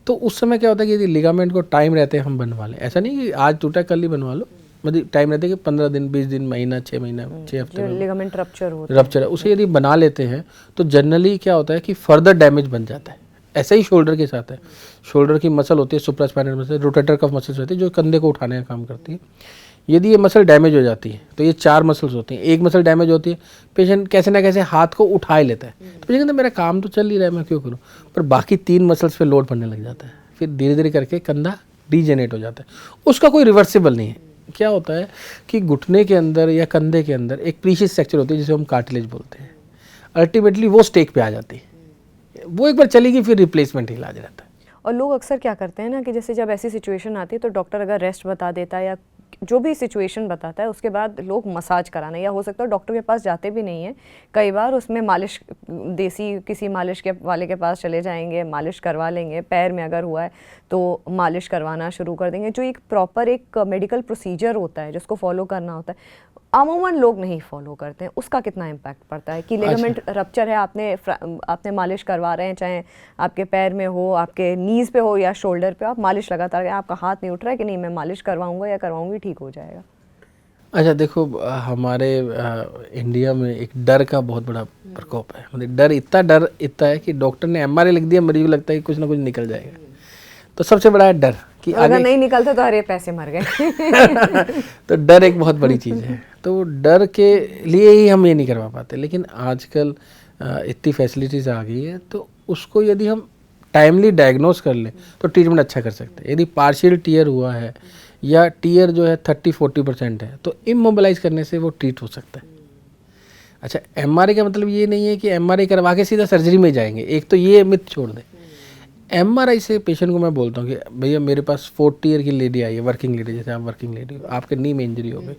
तो उस समय क्या होता है कि यदि लिगामेंट को टाइम रहते हम बनवा लें, ऐसा नहीं कि आज टूटा कल ही बनवा लो, मतलब टाइम रहता है कि 15 दिन, 20 दिन, महीना, 6 महीना, 6 हफ्ते में लिगामेंट रप्चर है, उसे यदि बना लेते हैं तो जनरली क्या होता है कि फर्दर डैमेज बन जाता है। ऐसा ही शोल्डर के साथ है। शोल्डर की मसल होती है सुप्रास्पाइनल मसल, रोटेटर कफ मसल्स होती है जो कंधे को उठाने का काम करती है। यदि ये मसल डैमेज हो जाती है तो ये 4 मसल्स होती हैं, एक मसल डैमेज होती है, पेशेंट कैसे ना कैसे हाथ को उठा ही लेता है, तो पेशेंट कहता है मेरा काम तो चल ही रहा है, मैं क्यों करूँ, पर बाकी 3 मसल्स पे लोड पड़ने लग जाता है, फिर धीरे धीरे करके कंधा डीजेनरेट हो जाता है। उसका कोई रिवर्सिबल नहीं है। क्या होता है कि घुटने के अंदर या कंधे के अंदर एक प्रीशियस स्ट्रक्चर होती है जिसे हम कार्टिलेज बोलते हैं, अल्टीमेटली वो स्टेक पे आ जाती है, वो एक बार चलेगी फिर रिप्लेसमेंट इलाज रहता है। और लोग अक्सर क्या करते हैं ना कि जैसे जब ऐसी सिचुएशन आती है तो डॉक्टर अगर रेस्ट बता देता है या जो भी सिचुएशन बताता है उसके बाद लोग मसाज कराना, या हो सकता है डॉक्टर के पास जाते भी नहीं हैं, कई बार उसमें मालिश, देसी किसी मालिश के वाले के पास चले जाएंगे, मालिश करवा लेंगे, पैर में अगर हुआ है तो मालिश करवाना शुरू कर देंगे, जो एक प्रॉपर एक मेडिकल प्रोसीजर होता है जिसको फॉलो करना होता है, अमूमन लोग नहीं फॉलो करते हैं। उसका कितना इम्पैक्ट पड़ता है कि लिगामेंट रप्चर है, आपने मालिश करवा रहे हैं, चाहे आपके पैर में हो, आपके नीज़ पे हो या शोल्डर पे, आप मालिश लगातार, आपका हाथ नहीं उठ रहा है कि नहीं मैं मालिश करवाऊंगा या करवाऊंगी ठीक हो जाएगा। अच्छा देखो, हमारे इंडिया में एक डर का बहुत बड़ा प्रकोप है, मतलब डर इतना है कि डॉक्टर ने MRI लिख दिया, मरीज को लगता है कि कुछ ना कुछ निकल जाएगा। तो सबसे बड़ा है डर कि अगर नहीं निकलता तो अरे पैसे मर गए। तो डर एक बहुत बड़ी चीज़ है, तो डर के लिए ही हम ये नहीं करवा पाते। लेकिन आजकल इतनी फैसिलिटीज़ आ गई है तो उसको यदि हम टाइमली डायग्नोस कर लें तो ट्रीटमेंट अच्छा कर सकते हैं। यदि पार्शियल टीयर हुआ है या टीयर जो है 30-40% है तो इमोबिलाइज करने से वो ट्रीट हो सकता है। अच्छा, MRI का मतलब ये नहीं है कि MRI करवा के सीधा सर्जरी में जाएंगे, एक तो ये मिथ छोड़ दें। MRI से पेशेंट को मैं बोलता हूँ कि भैया मेरे पास 4th ईयर की लेडी आई है, वर्किंग लेडी, जैसे आप वर्किंग लेडी हो, आपके नी में इंजरी हो गई,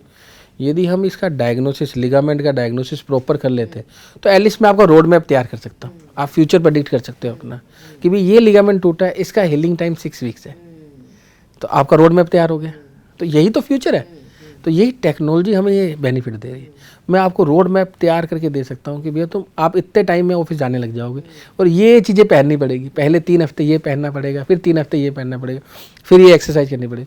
यदि हम इसका डायग्नोसिस, लिगामेंट का डायग्नोसिस प्रॉपर कर लेते हैं तो एटलीस्ट मैं आपका रोड मैप तैयार कर सकता हूँ, आप फ्यूचर प्रेडिक्ट कर सकते हो अपना कि भाई ये लिगामेंट टूटा है, इसका हीलिंग टाइम 6 वीक्स है, तो आपका रोड मैप तैयार हो गया। तो यही तो फ्यूचर है, तो यही टेक्नोलॉजी हमें ये बेनिफिट दे रही है। मैं आपको रोड मैप तैयार करके दे सकता हूँ कि भैया तुम आप इतने टाइम में ऑफिस जाने लग जाओगे और ये चीज़ें पहननी पड़ेगी, पहले 3 हफ्ते ये पहनना पड़ेगा, फिर 3 हफ्ते ये पहनना पड़ेगा, फिर ये एक्सरसाइज करनी पड़ेगी।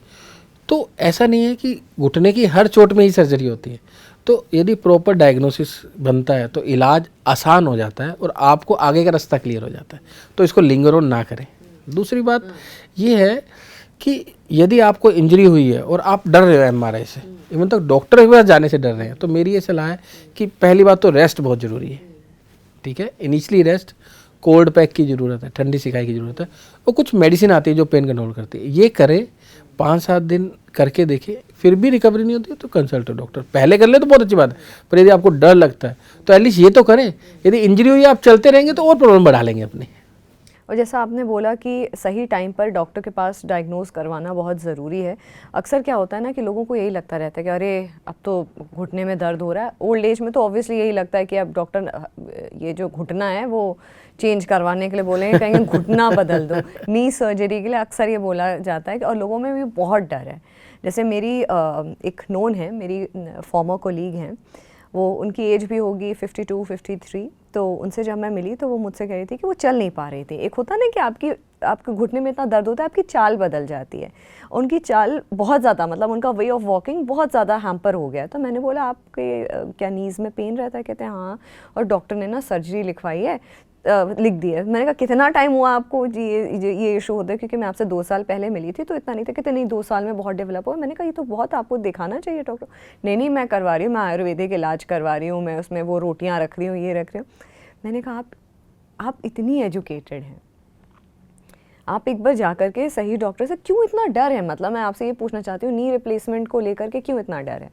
तो ऐसा नहीं है कि घुटने की हर चोट में ही सर्जरी होती है। तो यदि प्रॉपर डायग्नोसिस बनता है तो इलाज आसान हो जाता है और आपको आगे का रास्ता क्लियर हो जाता है। तो इसको लिंगर ऑन ना करें। दूसरी बात ये है कि यदि आपको इंजरी हुई है और आप डर रहे हो MRI से, इवन तक डॉक्टर के पास जाने से डर रहे हैं, तो मेरी ये सलाह है कि पहली बात तो रेस्ट बहुत ज़रूरी है, ठीक है, इनिशियली रेस्ट, कोल्ड पैक की ज़रूरत है, ठंडी सिकाई की ज़रूरत है, और कुछ मेडिसिन आती है जो पेन कंट्रोल करती है, ये करें, 5-7 दिन करके देखें, फिर भी रिकवरी नहीं होती है तो कंसल्ट हो डॉक्टर। पहले कर ले तो बहुत अच्छी बात है, पर यदि आपको डर लगता है तो एटलीस्ट ये तो करें। यदि इंजरी हुई आप चलते रहेंगे तो और प्रॉब्लम बढ़ा लेंगे अपनी। और जैसा आपने बोला कि सही टाइम पर डॉक्टर के पास डायग्नोज करवाना बहुत ज़रूरी है। अक्सर क्या होता है ना कि लोगों को यही लगता रहता है कि अरे अब तो घुटने में दर्द हो रहा है। ओल्ड एज में तो ऑब्वियसली यही लगता है कि अब डॉक्टर ये जो घुटना है वो चेंज करवाने के लिए बोलेंगे, कहेंगे घुटना बदल दो, नी सर्जरी के लिए अक्सर ये बोला जाता है। और लोगों में भी बहुत डर है। जैसे मेरी एक नोन है, मेरी फॉर्मर कोलीग हैं, वो उनकी एज भी होगी 52-53, तो उनसे जब मैं मिली तो वो मुझसे कह रही थी कि वो चल नहीं पा रही थी। एक होता ना कि आपके घुटने में इतना दर्द होता है, आपकी चाल बदल जाती है। उनकी चाल बहुत ज़्यादा, मतलब उनका वे ऑफ वॉकिंग बहुत ज़्यादा हैम्पर हो गया। तो मैंने बोला आपके क्या नीज़ में पेन रहता है? कहते हैं हाँ, और डॉक्टर ने ना सर्जरी लिखवाई है, लिख दी है। मैंने कहा कितना टाइम हुआ आपको जी ये इशू होता है? क्योंकि मैं आपसे 2 साल पहले मिली थी तो इतना नहीं था। कहते नहीं 2 साल में बहुत डेवलप हुआ। मैंने कहा ये तो बहुत आपको दिखाना चाहिए डॉक्टर। नहीं मैं करवा रही हूँ, मैं आयुर्वेदिक इलाज करवा रही हूँ, मैं उसमें वो रोटियाँ रख रही हूँ, ये रख रही हूँ। मैंने कहा आप इतनी एजुकेटेड हैं, आप एक बार जा करके सही डॉक्टर से, क्यों इतना डर है? मतलब मैं आपसे ये पूछना चाहती हूँ, नी रिप्लेसमेंट को लेकर के क्यों इतना डर है?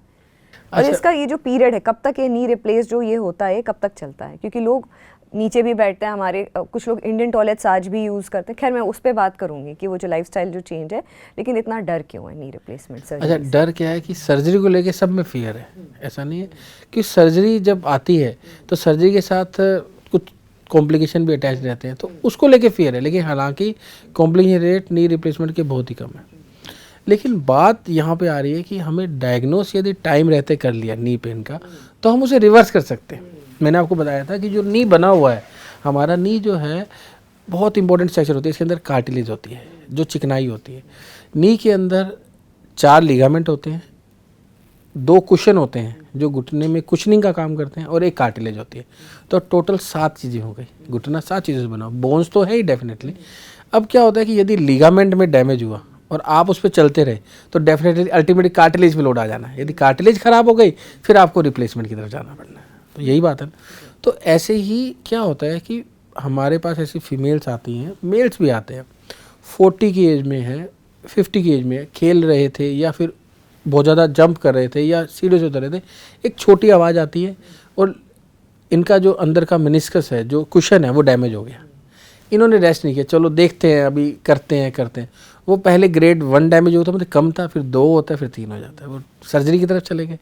और इसका ये जो पीरियड है, कब तक ये नी रिप्लेस जो ये होता है, कब तक चलता है? क्योंकि लोग नीचे भी बैठते हैं, हमारे कुछ लोग इंडियन टॉयलेट्स आज भी यूज़ करते हैं। खैर मैं उस पर बात करूंगी कि वो जो लाइफस्टाइल जो चेंज है, लेकिन इतना डर क्यों है नी रिप्लेसमेंट सर्जरी? अच्छा, डर क्या है कि सर्जरी को लेके सब में फियर है। ऐसा नहीं है कि सर्जरी जब आती है तो सर्जरी के साथ कुछ कॉम्प्लिकेशन भी अटैच रहते हैं, तो उसको लेके फियर है। लेकिन हालांकि कॉम्प्लिकेशन रेट नी रिप्लेसमेंट के बहुत ही कम है। लेकिन बात यहाँ पे आ रही है कि हमें डायग्नोस यदि टाइम रहते कर लिया नी पेन का, तो हम उसे रिवर्स कर सकते हैं। मैंने आपको बताया था कि जो नी बना हुआ है, हमारा नी जो है बहुत इंपॉर्टेंट स्ट्रक्चर होती है, इसके अंदर कार्टिलेज होती है जो चिकनाई होती है। नी के अंदर 4 लिगामेंट होते हैं, 2 कुशन होते हैं जो घुटने में कुशनिंग का काम करते हैं, और एक कार्टिलेज होती है। तो टोटल 7 चीज़ें हो गई। घुटना 7 चीज़ों से बना, बोन्स तो है ही डेफिनेटली। अब क्या होता है कि यदि लिगामेंट में डैमेज हुआ और आप उस पर चलते रहे तो डेफिनेटली अल्टीमेटली कार्टिलेज पे लोड आ जाना है। यदि कार्टिलेज खराब हो गई फिर आपको रिप्लेसमेंट की तरफ जाना पड़ना है। तो यही बात है। तो ऐसे ही क्या होता है कि हमारे पास ऐसी फीमेल्स आती हैं, मेल्स भी आते हैं, 40 की एज में है, 50 की एज में है, खेल रहे थे या फिर बहुत ज़्यादा जंप कर रहे थे या सीढ़ियों से उतर रहे थे, एक छोटी आवाज़ आती है और इनका जो अंदर का मेनिस्कस है, जो कुशन है, वो डैमेज हो गया। इन्होंने रेस्ट नहीं किया, चलो देखते हैं अभी करते हैं। वो पहले ग्रेड 1 डैमेज होता मतलब कम था, फिर 2 होता है, फिर 3 हो जाता है, वो सर्जरी की तरफ चले गए।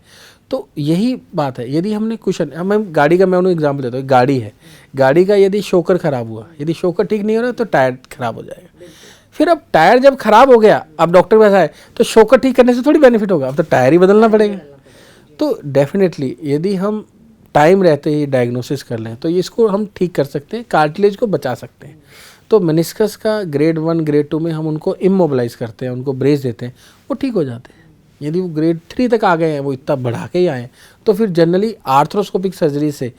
तो यही बात है, यदि हमने कुशन, हम गाड़ी का मैं उन्हें एग्जाम्पल देता हूँ, गाड़ी है, गाड़ी का यदि शोकर ख़राब हुआ, यदि शोकर ठीक नहीं हो रहा तो टायर ख़राब हो जाएगा। फिर अब टायर जब ख़राब हो गया, अब डॉक्टर के पास आए तो शोकर ठीक करने से थोड़ी बेनिफिट होगा, अब तो टायर ही बदलना पड़ेगा। तो डेफिनेटली यदि हम टाइम रहते ही डायग्नोसिस कर लें तो इसको हम ठीक कर सकते हैं, कार्टिलेज को बचा सकते हैं। तो मेनिस्कस का ग्रेड 1 ग्रेड 2 में हम उनको इमोबिलाइज करते हैं, उनको ब्रेस देते हैं, वो ठीक हो जाते हैं। यदि वो ग्रेड 3 तक आ गए हैं, वो इतना बढ़ा के ही आए, तो फिर जनरली आर्थ्रोस्कोपिक सर्जरी से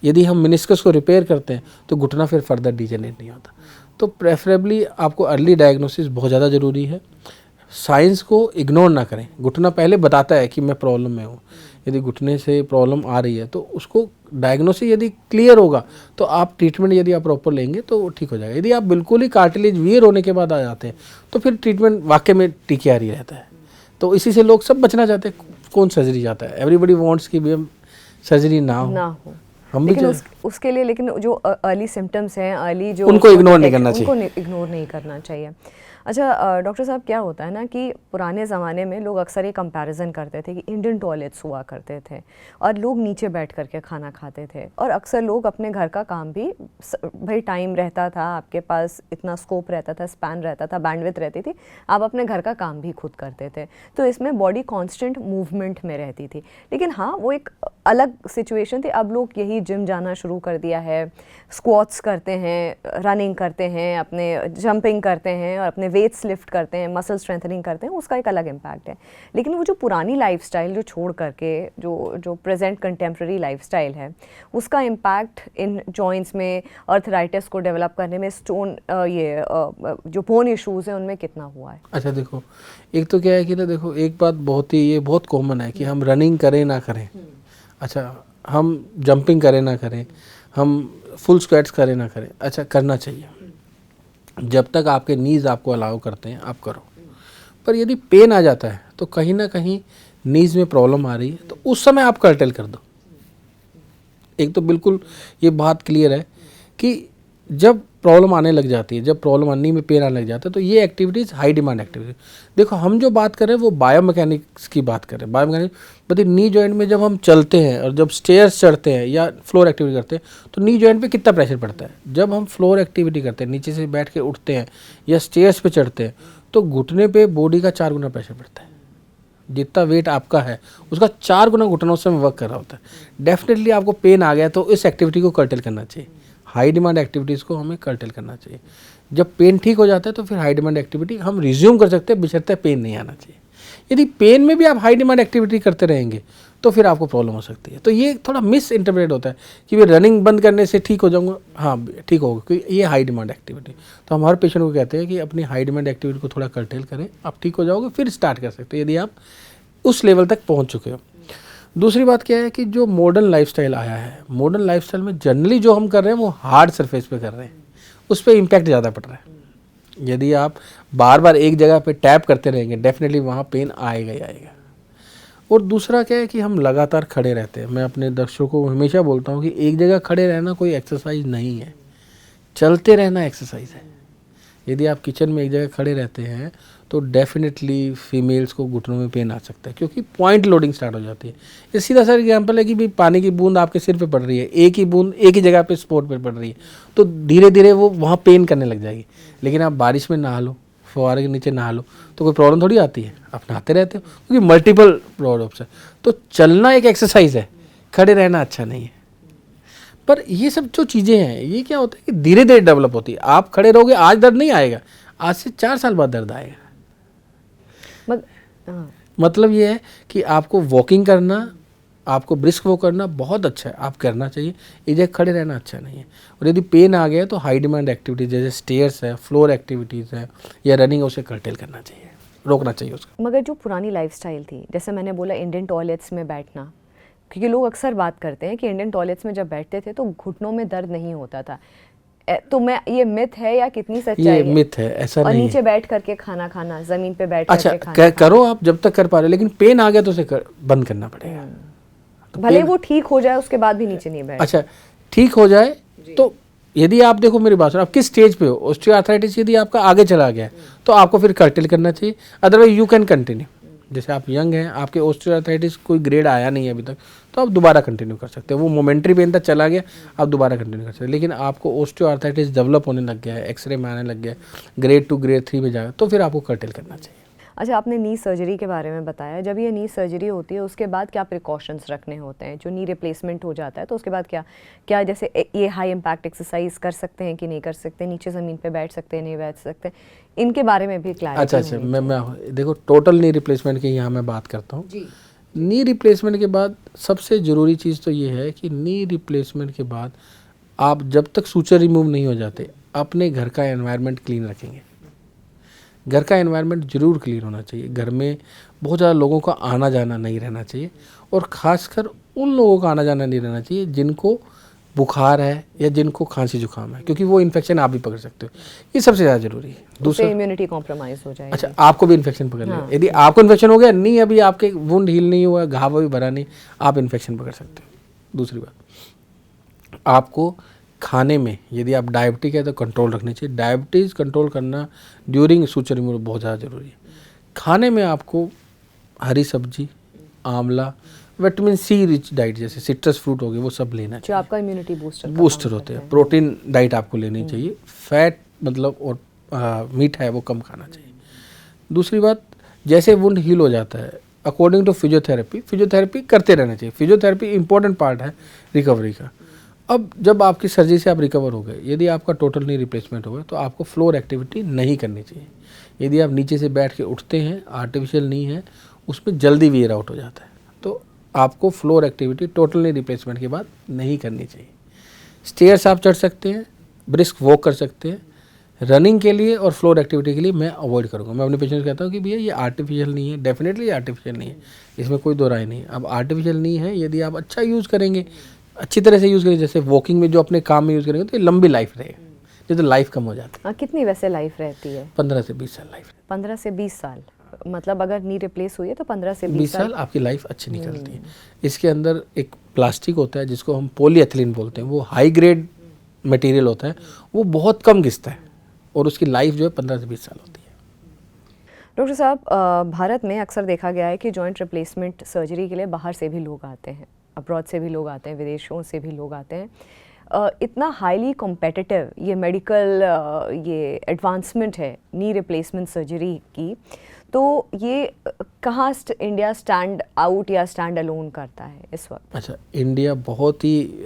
यदि हम मेनिस्कस को रिपेयर करते हैं तो घुटना फिर फर्दर डिजेनरेट नहीं होता। तो प्रेफरेबली आपको अर्ली डायग्नोसिस बहुत ज़्यादा ज़रूरी है। साइंस को इग्नोर ना करें। घुटना पहले बताता है कि मैं प्रॉब्लम में हूँ। यदि घुटने से प्रॉब्लम आ रही है तो उसको डायग्नोसिस यदि क्लियर होगा तो आप ट्रीटमेंट यदि आप प्रॉपर लेंगे तो वो ठीक हो जाएगा। यदि आप बिल्कुल ही कार्टिलेज वियर होने के बाद आ जाते हैं तो फिर ट्रीटमेंट वाकई में टीकेआर ही रहता है। तो इसी से लोग सब बचना चाहते हैं, कौन सर्जरी जाता है, एवरीबडी वांट्स कि भी हम सर्जरी ना हो। हम भी उसके लिए लेकिन जो अर्ली सिम्टम्स हैं, अर्ली जो उनको इग्नोर नहीं करना चाहिए, उनको इग्नोर नहीं करना चाहिए। अच्छा डॉक्टर साहब, क्या होता है ना कि पुराने ज़माने में लोग अक्सर ये कंपैरिजन करते थे कि इंडियन टॉयलेट्स हुआ करते थे और लोग नीचे बैठ करके खाना खाते थे, और अक्सर लोग अपने घर का काम भी, भाई टाइम रहता था आपके पास, इतना स्कोप रहता था, स्पैन रहता था, बैंडविड्थ रहती थी, आप अपने घर का काम भी खुद करते थे, तो इसमें बॉडी कॉन्स्टेंट मूवमेंट में रहती थी। लेकिन हाँ, वो एक अलग सिचुएशन थी। अब लोग यही जिम जाना शुरू कर दिया है, स्क्वाट्स करते हैं, रनिंग करते हैं, अपने जंपिंग करते हैं और अपने वेट्स लिफ्ट करते हैं, मसल स्ट्रेंथनिंग करते हैं, उसका एक अलग इम्पैक्ट है। लेकिन वो जो पुरानी लाइफस्टाइल जो छोड़ करके जो प्रेजेंट कंटेम्प्रेरी लाइफस्टाइल है, उसका इम्पैक्ट इन जॉइंट्स में, अर्थराइटिस को डेवलप करने में, स्टोन जो बोन इश्यूज़ हैं उनमें कितना हुआ है? अच्छा देखो, एक तो क्या है कि ना, देखो एक बात ये बहुत कॉमन है कि हम रनिंग करें ना करें, अच्छा हम जंपिंग करें ना करें, हम फुल स्क्वाट्स करें ना करें, अच्छा करना चाहिए जब तक आपके नीज़ आपको अलाउ करते हैं आप करो। पर यदि पेन आ जाता है तो कहीं ना कहीं नीज़ में प्रॉब्लम आ रही है तो उस समय आप कर्टेल कर दो। एक तो बिल्कुल ये बात क्लियर है कि जब प्रॉब्लम आने लग जाती है, जब प्रॉब्लम नी में पेन आने लग जाता है तो ये एक्टिविटीज़ हाई डिमांड एक्टिविटीज। देखो हम जो बात कर रहे हैं वो बायोमैकेनिक्स की बात कर रहे हैं। बायोमैकेनिक्स मतलब नी जॉइंट में जब हम चलते हैं और जब स्टेयर्स चढ़ते हैं या फ्लोर एक्टिविटी करते हैं तो नी जॉइंट पे कितना प्रेशर पड़ता है। जब हम फ्लोर एक्टिविटी करते हैं, नीचे से बैठ के उठते हैं या स्टेयर्स पे चढ़ते हैं तो घुटने पे बॉडी का 4 गुना प्रेशर पड़ता है। जितना वेट आपका है उसका 4 गुना घुटना उस समय वर्क कर रहा होता है। डेफिनेटली आपको पेन आ गया तो इस एक्टिविटी को कर्टेल करना चाहिए। हाई डिमांड एक्टिविटीज़ को हमें कर्टेल करना चाहिए। जब पेन ठीक हो जाता है तो फिर हाई डिमांड एक्टिविटी हम रिज्यूम कर सकते हैं, बशर्ते पेन नहीं आना चाहिए। यदि पेन में भी आप हाई डिमांड एक्टिविटी करते रहेंगे तो फिर आपको प्रॉब्लम हो सकती है। तो ये थोड़ा मिस इंटरप्रेट होता है कि मैं रनिंग बंद करने से ठीक हो जाऊँगा, हाँ ठीक होगा क्योंकि ये हाई डिमांड एक्टिविटी। तो हम हर पेशेंट को कहते हैं कि अपनी हाई डिमांड एक्टिविटी को थोड़ा कर्टेल करें, आप ठीक हो जाओगे, फिर स्टार्ट कर सकते हैं यदि आप उस लेवल तक पहुँच चुके हो। दूसरी बात क्या है कि जो मॉडर्न लाइफस्टाइल आया है, मॉडर्न लाइफस्टाइल में जनरली जो हम कर रहे हैं वो हार्ड सरफेस पे कर रहे हैं, उस पर इम्पैक्ट ज़्यादा पड़ रहा है। यदि आप बार बार एक जगह पे टैप करते रहेंगे डेफिनेटली वहाँ पेन आएगा ही आएगा। और दूसरा क्या है कि हम लगातार खड़े रहते हैं। मैं अपने दर्शकों को हमेशा बोलता हूँ कि एक जगह खड़े रहना कोई एक्सरसाइज नहीं है, चलते रहना एक्सरसाइज है। यदि आप किचन में एक जगह खड़े रहते हैं तो डेफिनेटली फीमेल्स को घुटनों में पेन आ सकता है क्योंकि पॉइंट लोडिंग स्टार्ट हो जाती है। ये सीधा सा एग्जांपल है कि भाई पानी की बूंद आपके सिर पे पड़ रही है, एक ही बूंद एक ही जगह पे स्पॉट पे पड़ रही है तो धीरे धीरे वो वहाँ पेन करने लग जाएगी। लेकिन आप बारिश में नहा लो, फुहारे के नीचे नहा लो तो कोई प्रॉब्लम थोड़ी आती है, आप नहाते रहते हो क्योंकि मल्टीपल प्रॉब्लम्स है। तो चलना एक एक्सरसाइज है, खड़े रहना अच्छा नहीं है। पर ये सब जो चीज़ें हैं ये क्या होता है कि धीरे धीरे डेवलप होती है। आप खड़े रहोगे आज दर्द नहीं आएगा, आज से 4 साल बाद दर्द आएगा। हाँ। मतलब ये है कि आपको वॉकिंग करना, आपको ब्रिस्क वॉक करना बहुत अच्छा है, आप करना चाहिए। एक जगह खड़े रहना अच्छा नहीं है। और यदि पेन आ गया तो हाई डिमांड एक्टिविटीज़ जैसे स्टेयर्स है, फ्लोर एक्टिविटीज़ है या रनिंग, उसे कर्टेल करना चाहिए, रोकना चाहिए उसको। मगर जो पुरानी लाइफस्टाइल थी, जैसे मैंने बोला इंडियन टॉयलेट्स में बैठना, क्योंकि लोग अक्सर बात करते हैं कि इंडियन टॉयलेट्स में जब बैठते थे तो घुटनों में दर्द नहीं होता था। तो मैं ये मिथ है या कितनी सच्चाई ये है? मिथ है, ऐसा और नहीं नीचे है। बैठ करके खाना खाना, जमीन पे बैठ अच्छा, करके खाना करो आप जब तक कर पा रहे हो, लेकिन पेन आ गया तो उसे बंद करना पड़ेगा। तो भले वो ठीक हो जाए उसके बाद भी नीचे नहीं बैठ। अच्छा, ठीक हो जाए तो यदि आप देखो मेरी बात सुनो, आप किस स्टेज पे हो, ऑस्टियोआर्थराइटिस यदि आपका आगे चला गया तो आपको फिर कर्टेल करना चाहिए, अदरवाइज यू कैन कंटिन्यू। जैसे आप यंग हैं, आपके ऑस्टियोआर्थराइटिस कोई ग्रेड आया नहीं है अभी तक, तो आप दोबारा कंटिन्यू कर सकते हो। वो मोमेंट्री पेन तक चला गया, आप दोबारा कंटिन्यू कर सकते हो। लेकिन आपको ऑस्टियोआर्थराइटिस डेवलप होने लग गया है, एक्सरे में आने लग गया है, ग्रेड 2 ग्रेड 3 में जाएगा, तो फिर आपको कर्टेल करना चाहिए। अच्छा, आपने नी सर्जरी के बारे में बताया। जब ये नी सर्जरी होती है उसके बाद क्या प्रिकॉशंस रखने होते हैं? जो नी रिप्लेसमेंट हो जाता है तो उसके बाद क्या क्या जैसे ये हाई इम्पैक्ट एक्सरसाइज कर सकते हैं कि नहीं कर सकते, नीचे ज़मीन पे बैठ सकते हैं नहीं बैठ सकते, इनके बारे में भी क्लैरिटी। अच्छा, मैं देखो टोटल नी रिप्लेसमेंट की यहाँ मैं बात करता हूँ। नी रिप्लेसमेंट के बाद सबसे ज़रूरी चीज़ तो ये है कि नी रिप्लेसमेंट के बाद आप जब तक सूचर रिमूव नहीं हो जाते अपने घर का एनवायरनमेंट क्लीन रखेंगे। घर का एनवायरनमेंट ज़रूर क्लीन होना चाहिए। घर में बहुत ज़्यादा लोगों का आना जाना नहीं रहना चाहिए, और ख़ासकर उन लोगों का आना जाना नहीं रहना चाहिए जिनको बुखार है या जिनको खांसी जुकाम है, क्योंकि वो इन्फेक्शन आप भी पकड़ सकते हो। ये सबसे ज़्यादा ज़रूरी है। दूसरा इम्यूनिटी कॉम्प्रोमाइज़ हो जाएगी। अच्छा, आपको भी इन्फेक्शन पकड़ लिया, यदि आपको इन्फेक्शन हो गया नहीं, अभी आपके वुंड हील नहीं हुआ, घाव अभी भरा नहीं, आप इन्फेक्शन पकड़ सकते हो। दूसरी बात, आपको खाने में यदि आप डायबिटिक है तो कंट्रोल रखनी चाहिए। डायबिटीज़ कंट्रोल करना ड्यूरिंग सूचर रिमूवल बहुत ज़्यादा ज़रूरी है। खाने में आपको हरी सब्जी, आंवला, विटामिन सी रिच डाइट जैसे सिट्रस फ्रूट हो गए, वो सब लेना चाहिए, जो आपका इम्यूनिटी बूस्टर होते हैं। प्रोटीन डाइट आपको लेनी चाहिए। फैट मतलब और मीट है वो कम खाना चाहिए। दूसरी बात, जैसे वुंड हील हो जाता है अकॉर्डिंग टू फिजियोथेरेपी करते रहना चाहिए। फिजियोथेरेपी इंपॉर्टेंट पार्ट है रिकवरी का। अब जब आपकी सर्जरी से आप रिकवर हो गए, यदि आपका टोटल नी रिप्लेसमेंट हो गया तो आपको फ्लोर एक्टिविटी नहीं करनी चाहिए। यदि आप नीचे से बैठ के उठते हैं, आर्टिफिशियल नी है, उसमें जल्दी वेयर आउट हो जाता है, तो आपको floor activity total knee replacement के बाद नहीं करनी चाहिए। स्टेयर्स आप चढ़ सकते हैं, ब्रिस्क वॉक कर सकते हैं। रनिंग के लिए और फ्लोर एक्टिविटी के लिए मैं अवॉइड करूँगा। मैं अपने पेशेंट कहता हूँ कि भैया ये आर्टिफिशियल नहीं है, डेफिनेटली आर्टिफिशियल नहीं है, इसमें कोई दो राय नहीं है। अब आर्टिफिशियल नहीं है, यदि आप अच्छा यूज़ करेंगे, अच्छी तरह से यूज़ करेंगे, जैसे वॉकिंग में जो अपने काम में यूज़ करेंगे, तो ये लंबी लाइफ रहेगा। नहीं तो लाइफ कम हो जाती है। कितनी वैसे लाइफ रहती है? 15 से 20 साल लाइफ। 15 से 20 साल, मतलब अगर नी रिप्लेस हुई है तो 15 से 20 साल आपकी लाइफ अच्छी निकलती है। इसके अंदर एक प्लास्टिक होता है जिसको हम पॉलीएथिलीन बोलते हैं, वो हाई ग्रेड मटेरियल होता है, वो बहुत कम घिसता है और उसकी लाइफ जो है 15 से 20 साल होती है। डॉक्टर साहब, भारत में अक्सर देखा गया है कि जॉइंट रिप्लेसमेंट सर्जरी के लिए बाहर से भी लोग आते हैं, अब्रॉड से भी लोग आते हैं, विदेशों से भी लोग आते हैं। इतना हाईली कॉम्पिटिटिव ये मेडिकल ये एडवांसमेंट है नी रिप्लेसमेंट सर्जरी की, तो ये कहाँ इंडिया स्टैंड आउट या स्टैंड अलोन करता है इस वक्त? अच्छा, इंडिया बहुत ही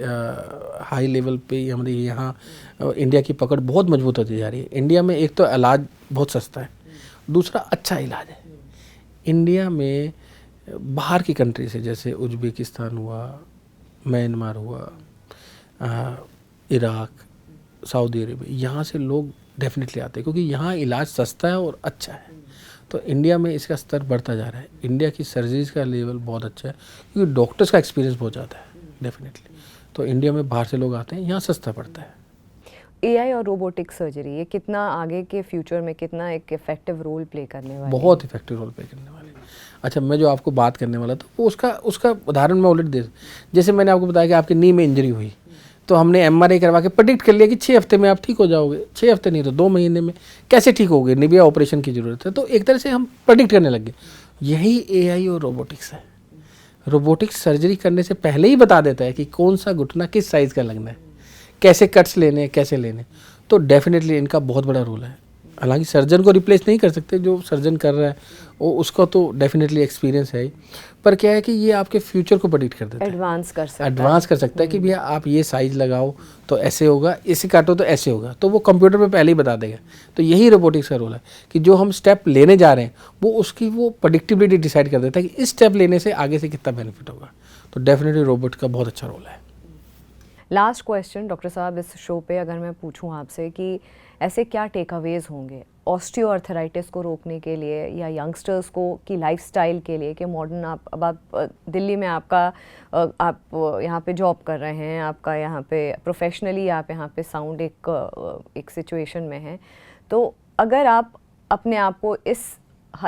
हाई लेवल पे हमारे यहाँ इंडिया की पकड़ बहुत मजबूत होती जा रही है। इंडिया में एक तो इलाज बहुत सस्ता है, दूसरा अच्छा इलाज है। इंडिया में बाहर की कंट्री से, जैसे उज्बेकिस्तान हुआ, म्यांमार हुआ, इराक, सऊदी अरेबिया, यहाँ से लोग डेफिनेटली आते हैं क्योंकि यहाँ इलाज सस्ता है और अच्छा है। तो इंडिया में इसका स्तर बढ़ता जा रहा है। इंडिया की सर्जरीज का लेवल बहुत अच्छा है क्योंकि डॉक्टर्स का एक्सपीरियंस बहुत ज़्यादा है डेफिनेटली। तो इंडिया में बाहर से लोग आते हैं, यहाँ सस्ता पड़ता है। एआई और रोबोटिक सर्जरी ये कितना आगे के फ्यूचर में कितना एक इफेक्टिव रोल प्ले करने वाली है? बहुत इफेक्टिव रोल प्ले करने वाले। अच्छा, मैं जो आपको बात करने वाला था वो उसका उदाहरण मैं ऑलरेडी दे, जैसे मैंने आपको बताया कि आपकी नी में इंजरी हुई तो हमने एमआरआई करवा के प्रेडिक्ट कर लिया कि 6 हफ्ते में आप ठीक हो जाओगे। 6 हफ्ते नहीं तो 2 महीने में कैसे ठीक होगे, निबिया ऑपरेशन की ज़रूरत है। तो एक तरह से हम प्रेडिक्ट करने लग गए। यही एआई और रोबोटिक्स है। रोबोटिक्स सर्जरी करने से पहले ही बता देता है कि कौन सा घुटना किस साइज़ का लगना है, कैसे कट्स लेने हैं, कैसे लेने। तो डेफिनेटली इनका बहुत बड़ा रोल है। हालांकि सर्जन को रिप्लेस नहीं कर सकते, जो सर्जन कर रहा है वो उसका तो डेफिनेटली एक्सपीरियंस है ही, पर क्या है कि ये आपके फ्यूचर को प्रेडिक्ट कर देता है, एडवांस कर सकता है, एडवांस कर सकता है कि भैया आप ये साइज लगाओ तो ऐसे होगा, इसे काटो तो ऐसे होगा, तो वो कंप्यूटर पे पहले ही बता देगा। तो यही रोबोटिक्स का रोल है कि जो हम स्टेप लेने जा रहे हैं वो उसकी वो प्रेडिक्टिबिलिटी डिसाइड कर देता है कि इस स्टेप लेने से आगे से कितना बेनिफिट होगा। तो डेफिनेटली रोबोट का बहुत अच्छा रोल है। लास्ट क्वेश्चन डॉक्टर साहब, इस शो पे अगर मैं पूछूं आपसे कि ऐसे क्या टेक अवेज होंगे ऑस्टियोआर्थराइटिस को रोकने के लिए या यंगस्टर्स को की लाइफस्टाइल के लिए, कि मॉडर्न आप दिल्ली में आप यहाँ पे जॉब कर रहे हैं, आपका यहाँ पे प्रोफेशनली आप यहाँ पे साउंड एक सिचुएशन में हैं, तो अगर आप अपने आप को इस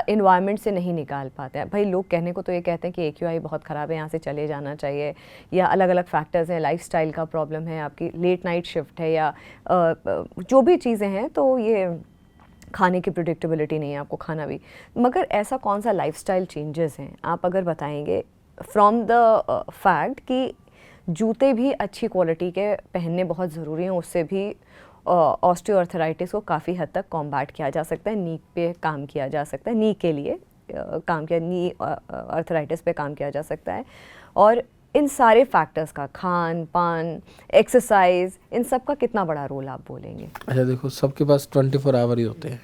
इन्वायरमेंट से नहीं निकाल पाते हैं, भाई लोग कहने को तो ये कहते हैं कि AQI बहुत ख़राब है, यहाँ से चले जाना चाहिए, या अलग अलग फैक्टर्स हैं, लाइफस्टाइल का प्रॉब्लम है, आपकी लेट नाइट शिफ्ट है, या जो भी चीज़ें हैं, तो ये खाने की प्रेडिक्टेबिलिटी नहीं है, आपको खाना भी, मगर ऐसा कौन सा लाइफस्टाइल चेंजेस हैं आप अगर बताएंगे फ्रॉम द फैक्ट कि जूते भी अच्छी क्वालिटी के पहनने बहुत ज़रूरी हैं, उससे भी ऑस्टियोआर्थराइटिस को काफ़ी हद तक कॉम्बैट किया जा सकता है, नी पे काम किया जा सकता है, नी के लिए काम किया, नी आर्थराइटिस पे काम किया जा सकता है, और इन सारे फैक्टर्स का खान पान, एक्सरसाइज, इन सब का कितना बड़ा रोल आप बोलेंगे? अच्छा देखो, सबके पास 24 आवर ही होते हैं,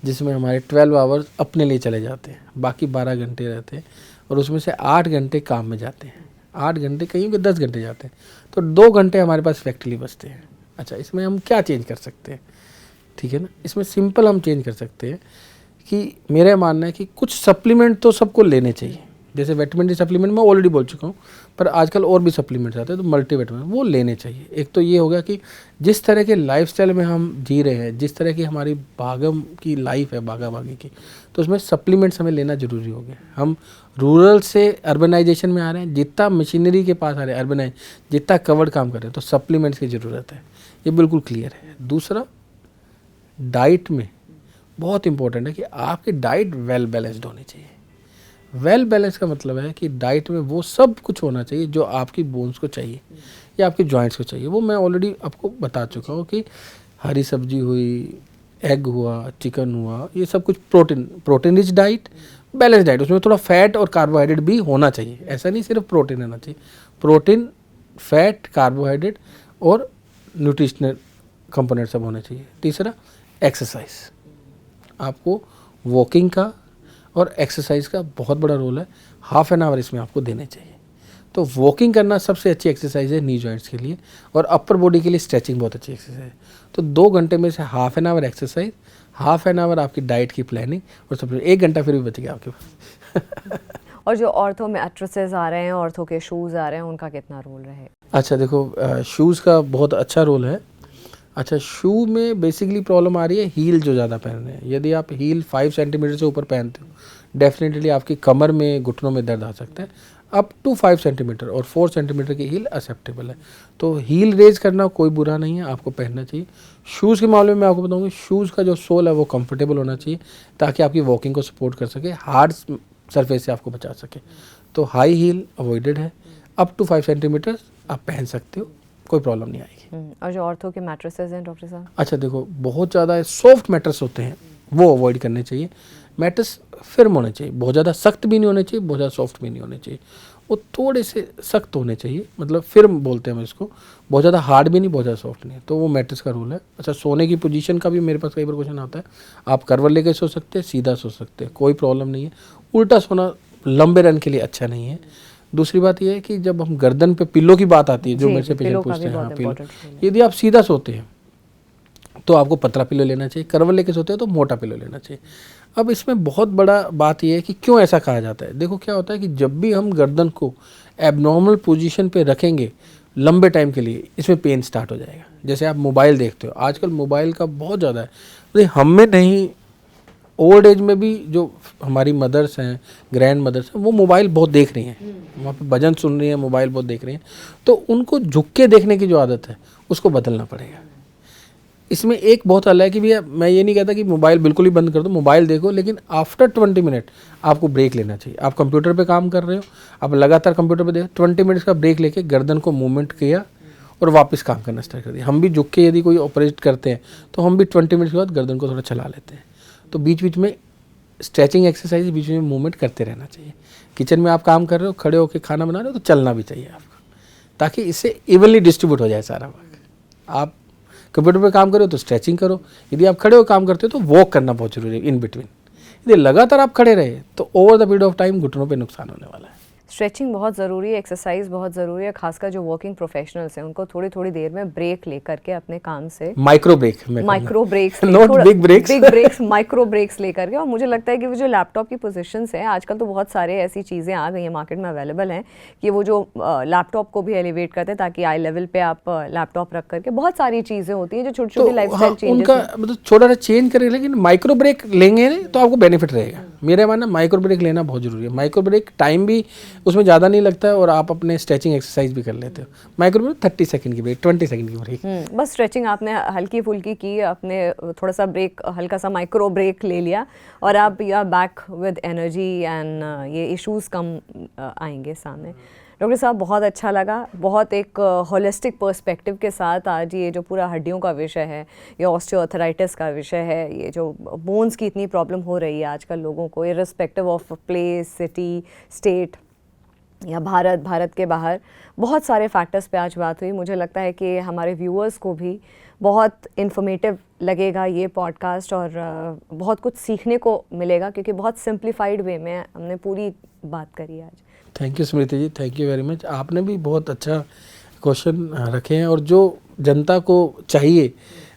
जिसमें हमारे 12 आवर्स अपने लिए चले जाते हैं, बाकी 12 घंटे रहते हैं, और उसमें से 8 घंटे काम में जाते हैं, 8 घंटे कहीं भी 10 घंटे जाते हैं, तो 2 घंटे हमारे पास इफेक्टिवली बचते हैं। अच्छा, इसमें हम क्या चेंज कर सकते हैं? ठीक है ना, इसमें सिंपल हम चेंज कर सकते हैं कि मेरा मानना है कि कुछ सप्लीमेंट तो सबको लेने चाहिए, जैसे विटामिन डी सप्लीमेंट मैं ऑलरेडी बोल चुका हूँ, पर आजकल और भी सप्लीमेंट्स आते हैं, तो मल्टीविटामिन वो लेने चाहिए। एक तो ये हो गया कि जिस तरह के लाइफस्टाइल में हम जी रहे हैं, जिस तरह की हमारी भागम की लाइफ है, भागा भागी की, तो उसमें सप्लीमेंट्स हमें लेना जरूरी हो गया। हम रूरल से अर्बनाइजेशन में आ रहे हैं, जितना मशीनरी के पास आ रहे हैं अर्बनाइज, जितना कवर्ड काम कर रहे हैं, तो सप्लीमेंट्स की ज़रूरत है, ये बिल्कुल क्लियर है। दूसरा, डाइट में बहुत इंपॉर्टेंट है कि आपकी डाइट वेल बैलेंस्ड होनी चाहिए। वेल बैलेंस का मतलब है कि डाइट में वो सब कुछ होना चाहिए जो आपकी बोन्स को चाहिए या आपके जॉइंट्स को चाहिए। वो मैं ऑलरेडी आपको बता चुका हूँ कि हरी सब्जी हुई, एग हुआ, चिकन हुआ, ये सब कुछ protein rich diet, balance diet, उसमें थोड़ा फैट और कार्बोहाइड्रेट भी होना चाहिए। ऐसा नहीं सिर्फ प्रोटीन होना चाहिए, प्रोटीन, फैट, कार्बोहाइड्रेट और न्यूट्रिशनल कंपोनेंट सब होने चाहिए। तीसरा, एक्सरसाइज, आपको वॉकिंग का और एक्सरसाइज का बहुत बड़ा रोल है, हाफ एन आवर इसमें आपको देने चाहिए। तो वॉकिंग करना सबसे अच्छी एक्सरसाइज है नी जॉइंट्स के लिए, और अपर बॉडी के लिए स्ट्रेचिंग बहुत अच्छी एक्सरसाइज है। तो 2 घंटे में से half an hour exercise, half an hour आपकी डाइट की प्लानिंग, और सब 1 घंटा फिर भी बच गया आपके पास। और जो ऑर्थो में एट्रोसिस आ रहे हैं, ऑर्थो के शूज़ आ रहे हैं, उनका कितना रोल रहे? अच्छा देखो, शूज़ का बहुत अच्छा रोल है। अच्छा, शू में बेसिकली प्रॉब्लम आ रही है हील जो ज़्यादा पहन रहे हैं। यदि आप हील 5 सेंटीमीटर से ऊपर पहनते हो, डेफिनेटली आपकी कमर में, घुटनों में दर्द आ सकता है। अप टू 5 सेंटीमीटर और 4 सेंटीमीटर की हील एक्सेप्टेबल है। तो हील रेज करना कोई बुरा नहीं है, आपको पहनना चाहिए। शूज़ के मामले में मैं आपको बताऊँगी, शूज़ का जो सोल है वो कंफर्टेबल होना चाहिए, ताकि आपकी वॉकिंग को सपोर्ट कर सके, हार्ड सरफेस से आपको बचा सके। तो हाई हील अवॉइडेड है, अप टू 5 सेंटीमीटर आप पहन सकते हो, कोई प्रॉब्लम नहीं आएगी। और जो ऑर्थो के मैट्रेसेस हैं डॉक्टर साहब? अच्छा देखो, बहुत ज़्यादा सॉफ्ट मैट्रेस होते हैं, वो अवॉइड करने चाहिए। मैट्रेस फिर्म होने चाहिए, बहुत ज़्यादा सख्त भी नहीं होने चाहिए, बहुत ज़्यादा सॉफ्ट भी नहीं होने चाहिए, वो थोड़े से सख्त होने चाहिए, मतलब फिर्म बोलते हैं हम इसको, बहुत ज़्यादा हार्ड भी नहीं, बहुत ज़्यादा सॉफ्ट नहीं। तो वो मैट्रेस का रूल है। अच्छा, सोने की पोजीशन का भी मेरे पास कई बार क्वेश्चन आता है, आप करवट लेके सो सकते हैं, सीधा सो सकते हैं, कोई प्रॉब्लम नहीं है। उल्टा सोना लंबे रन के लिए अच्छा नहीं है। दूसरी बात यह है कि जब हम गर्दन पे पिल्लो की बात आती है, जो मेरे से पेशेंट पूछते हैं, हाँ पिल्लो, यदि आप सीधा सोते हैं तो आपको पतला पिल्लो लेना चाहिए, करवट लेके सोते हैं तो मोटा पिल्लो लेना चाहिए। अब इसमें बहुत बड़ा बात यह है कि क्यों ऐसा कहा जाता है। देखो, क्या होता है कि जब भी हम गर्दन को एबनॉर्मल पोजीशन पे रखेंगे लंबे टाइम के लिए, इसमें पेन स्टार्ट हो जाएगा। जैसे आप मोबाइल देखते हो, आजकल मोबाइल का बहुत ज़्यादा है, हम में नहीं, ओल्ड एज में भी जो हमारी मदर्स हैं, ग्रैंड मदर्स हैं, वो मोबाइल बहुत देख रही हैं, वहाँ पे भजन सुन रही हैं, मोबाइल बहुत देख रही हैं, तो उनको झुक के देखने की जो आदत है उसको बदलना पड़ेगा। इसमें एक बहुत अलग है कि भैया, मैं ये नहीं कहता कि मोबाइल बिल्कुल ही बंद कर दो, मोबाइल देखो, लेकिन आफ्टर 20 मिनट आपको ब्रेक लेना चाहिए। आप कंप्यूटर पे काम कर रहे हो, आप लगातार कंप्यूटर पे देखो, 20 मिनट्स का ब्रेक लेके गर्दन को मूवमेंट किया और वापस काम करना स्टार्ट कर दिया। हम भी झुक के यदि कोई ऑपरेट करते हैं तो हम भी 20 मिनट के बाद गर्दन को थोड़ा चला लेते हैं। तो बीच बीच में स्ट्रेचिंग एक्सरसाइज, बीच में मूवमेंट करते रहना चाहिए। किचन में आप काम कर रहे हो, खड़े होकर खाना बना रहे हो, तो चलना भी चाहिए आपको, ताकि इससे इवनली डिस्ट्रीब्यूट हो जाए सारा वर्क। आप कंप्यूटर पे काम करो तो स्ट्रेचिंग करो, यदि आप खड़े हो काम करते हो तो वॉक करना बहुत जरूरी है इन बिटवीन। यदि लगातार आप खड़े रहे तो over the period of time घुटनों पे नुकसान होने वाला है। स्ट्रेचिंग बहुत ज़रूरी है, एक्सरसाइज बहुत ज़रूरी है, खासकर जो वर्किंग प्रोफेशनल्स हैं उनको थोड़ी थोड़ी देर में ब्रेक लेकर के अपने काम से micro breaks, not big breaks, micro breaks लेकर के। और मुझे लगता है कि वो जो लैपटॉप की पोजीशंस हैं आजकल, तो बहुत सारे ऐसी चीज़ें आ गई हैं मार्केट में अवेलेबल हैं कि वो जो लैपटॉप को भी एलिवेट करते हैं ताकि आई लेवल पे आप लैपटॉप रख करके, बहुत सारी चीज़ें होती हैं जो छोटी छोटी लाइफस्टाइल चेंजेस उनका मतलब छोटा सा चेंज करें, लेकिन माइक्रो ब्रेक लेंगे तो आपको बेनिफिट रहेगा। मेरा मानना माइक्रो ब्रेक लेना बहुत जरूरी है। माइक्रो ब्रेक टाइम भी उसमें ज़्यादा नहीं लगता है और आप अपने स्ट्रेचिंग एक्सरसाइज भी कर लेते हो। माइक्रो ब्रेक 30 सेकंड की ब्रेक, 20 सेकंड की ब्रेक, बस स्ट्रेचिंग आपने हल्की फुल्की की, अपने थोड़ा सा ब्रेक, हल्का सा माइक्रो ब्रेक ले लिया और आप you are back with energy and ये इश्यूज कम आएंगे सामने। डॉक्टर साहब बहुत अच्छा लगा, बहुत एक होलिस्टिक पर्सपेक्टिव के साथ आज ये जो पूरा हड्डियों का विषय है, ये ऑस्टियोआर्थराइटिस का विषय है, ये जो बोन्स की इतनी प्रॉब्लम हो रही है आजकल लोगों को, irrespective of place, city, state या भारत के बाहर, बहुत सारे फैक्टर्स पे आज बात हुई। मुझे लगता है कि हमारे व्यूअर्स को भी बहुत इन्फॉर्मेटिव लगेगा ये पॉडकास्ट और बहुत कुछ सीखने को मिलेगा, क्योंकि बहुत सिंप्लीफाइड वे में हमने पूरी बात करी आज। Thank you Smriti ji, thank you very much. आपने भी बहुत अच्छा क्वेश्चन रखे हैं और जो जनता को चाहिए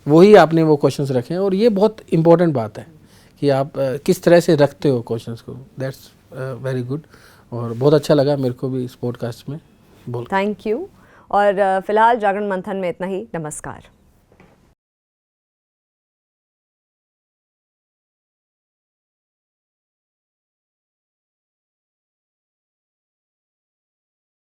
वही आपने वो क्वेश्चंस रखे हैं, और ये बहुत इम्पोर्टेंट बात है कि आप किस तरह से रखते हो क्वेश्चंस को। दैट्स वेरी गुड, और बहुत अच्छा लगा मेरे को भी इस पॉडकास्ट में बोल। Thank you. और फिलहाल जागरण मंथन में इतना ही। नमस्कार।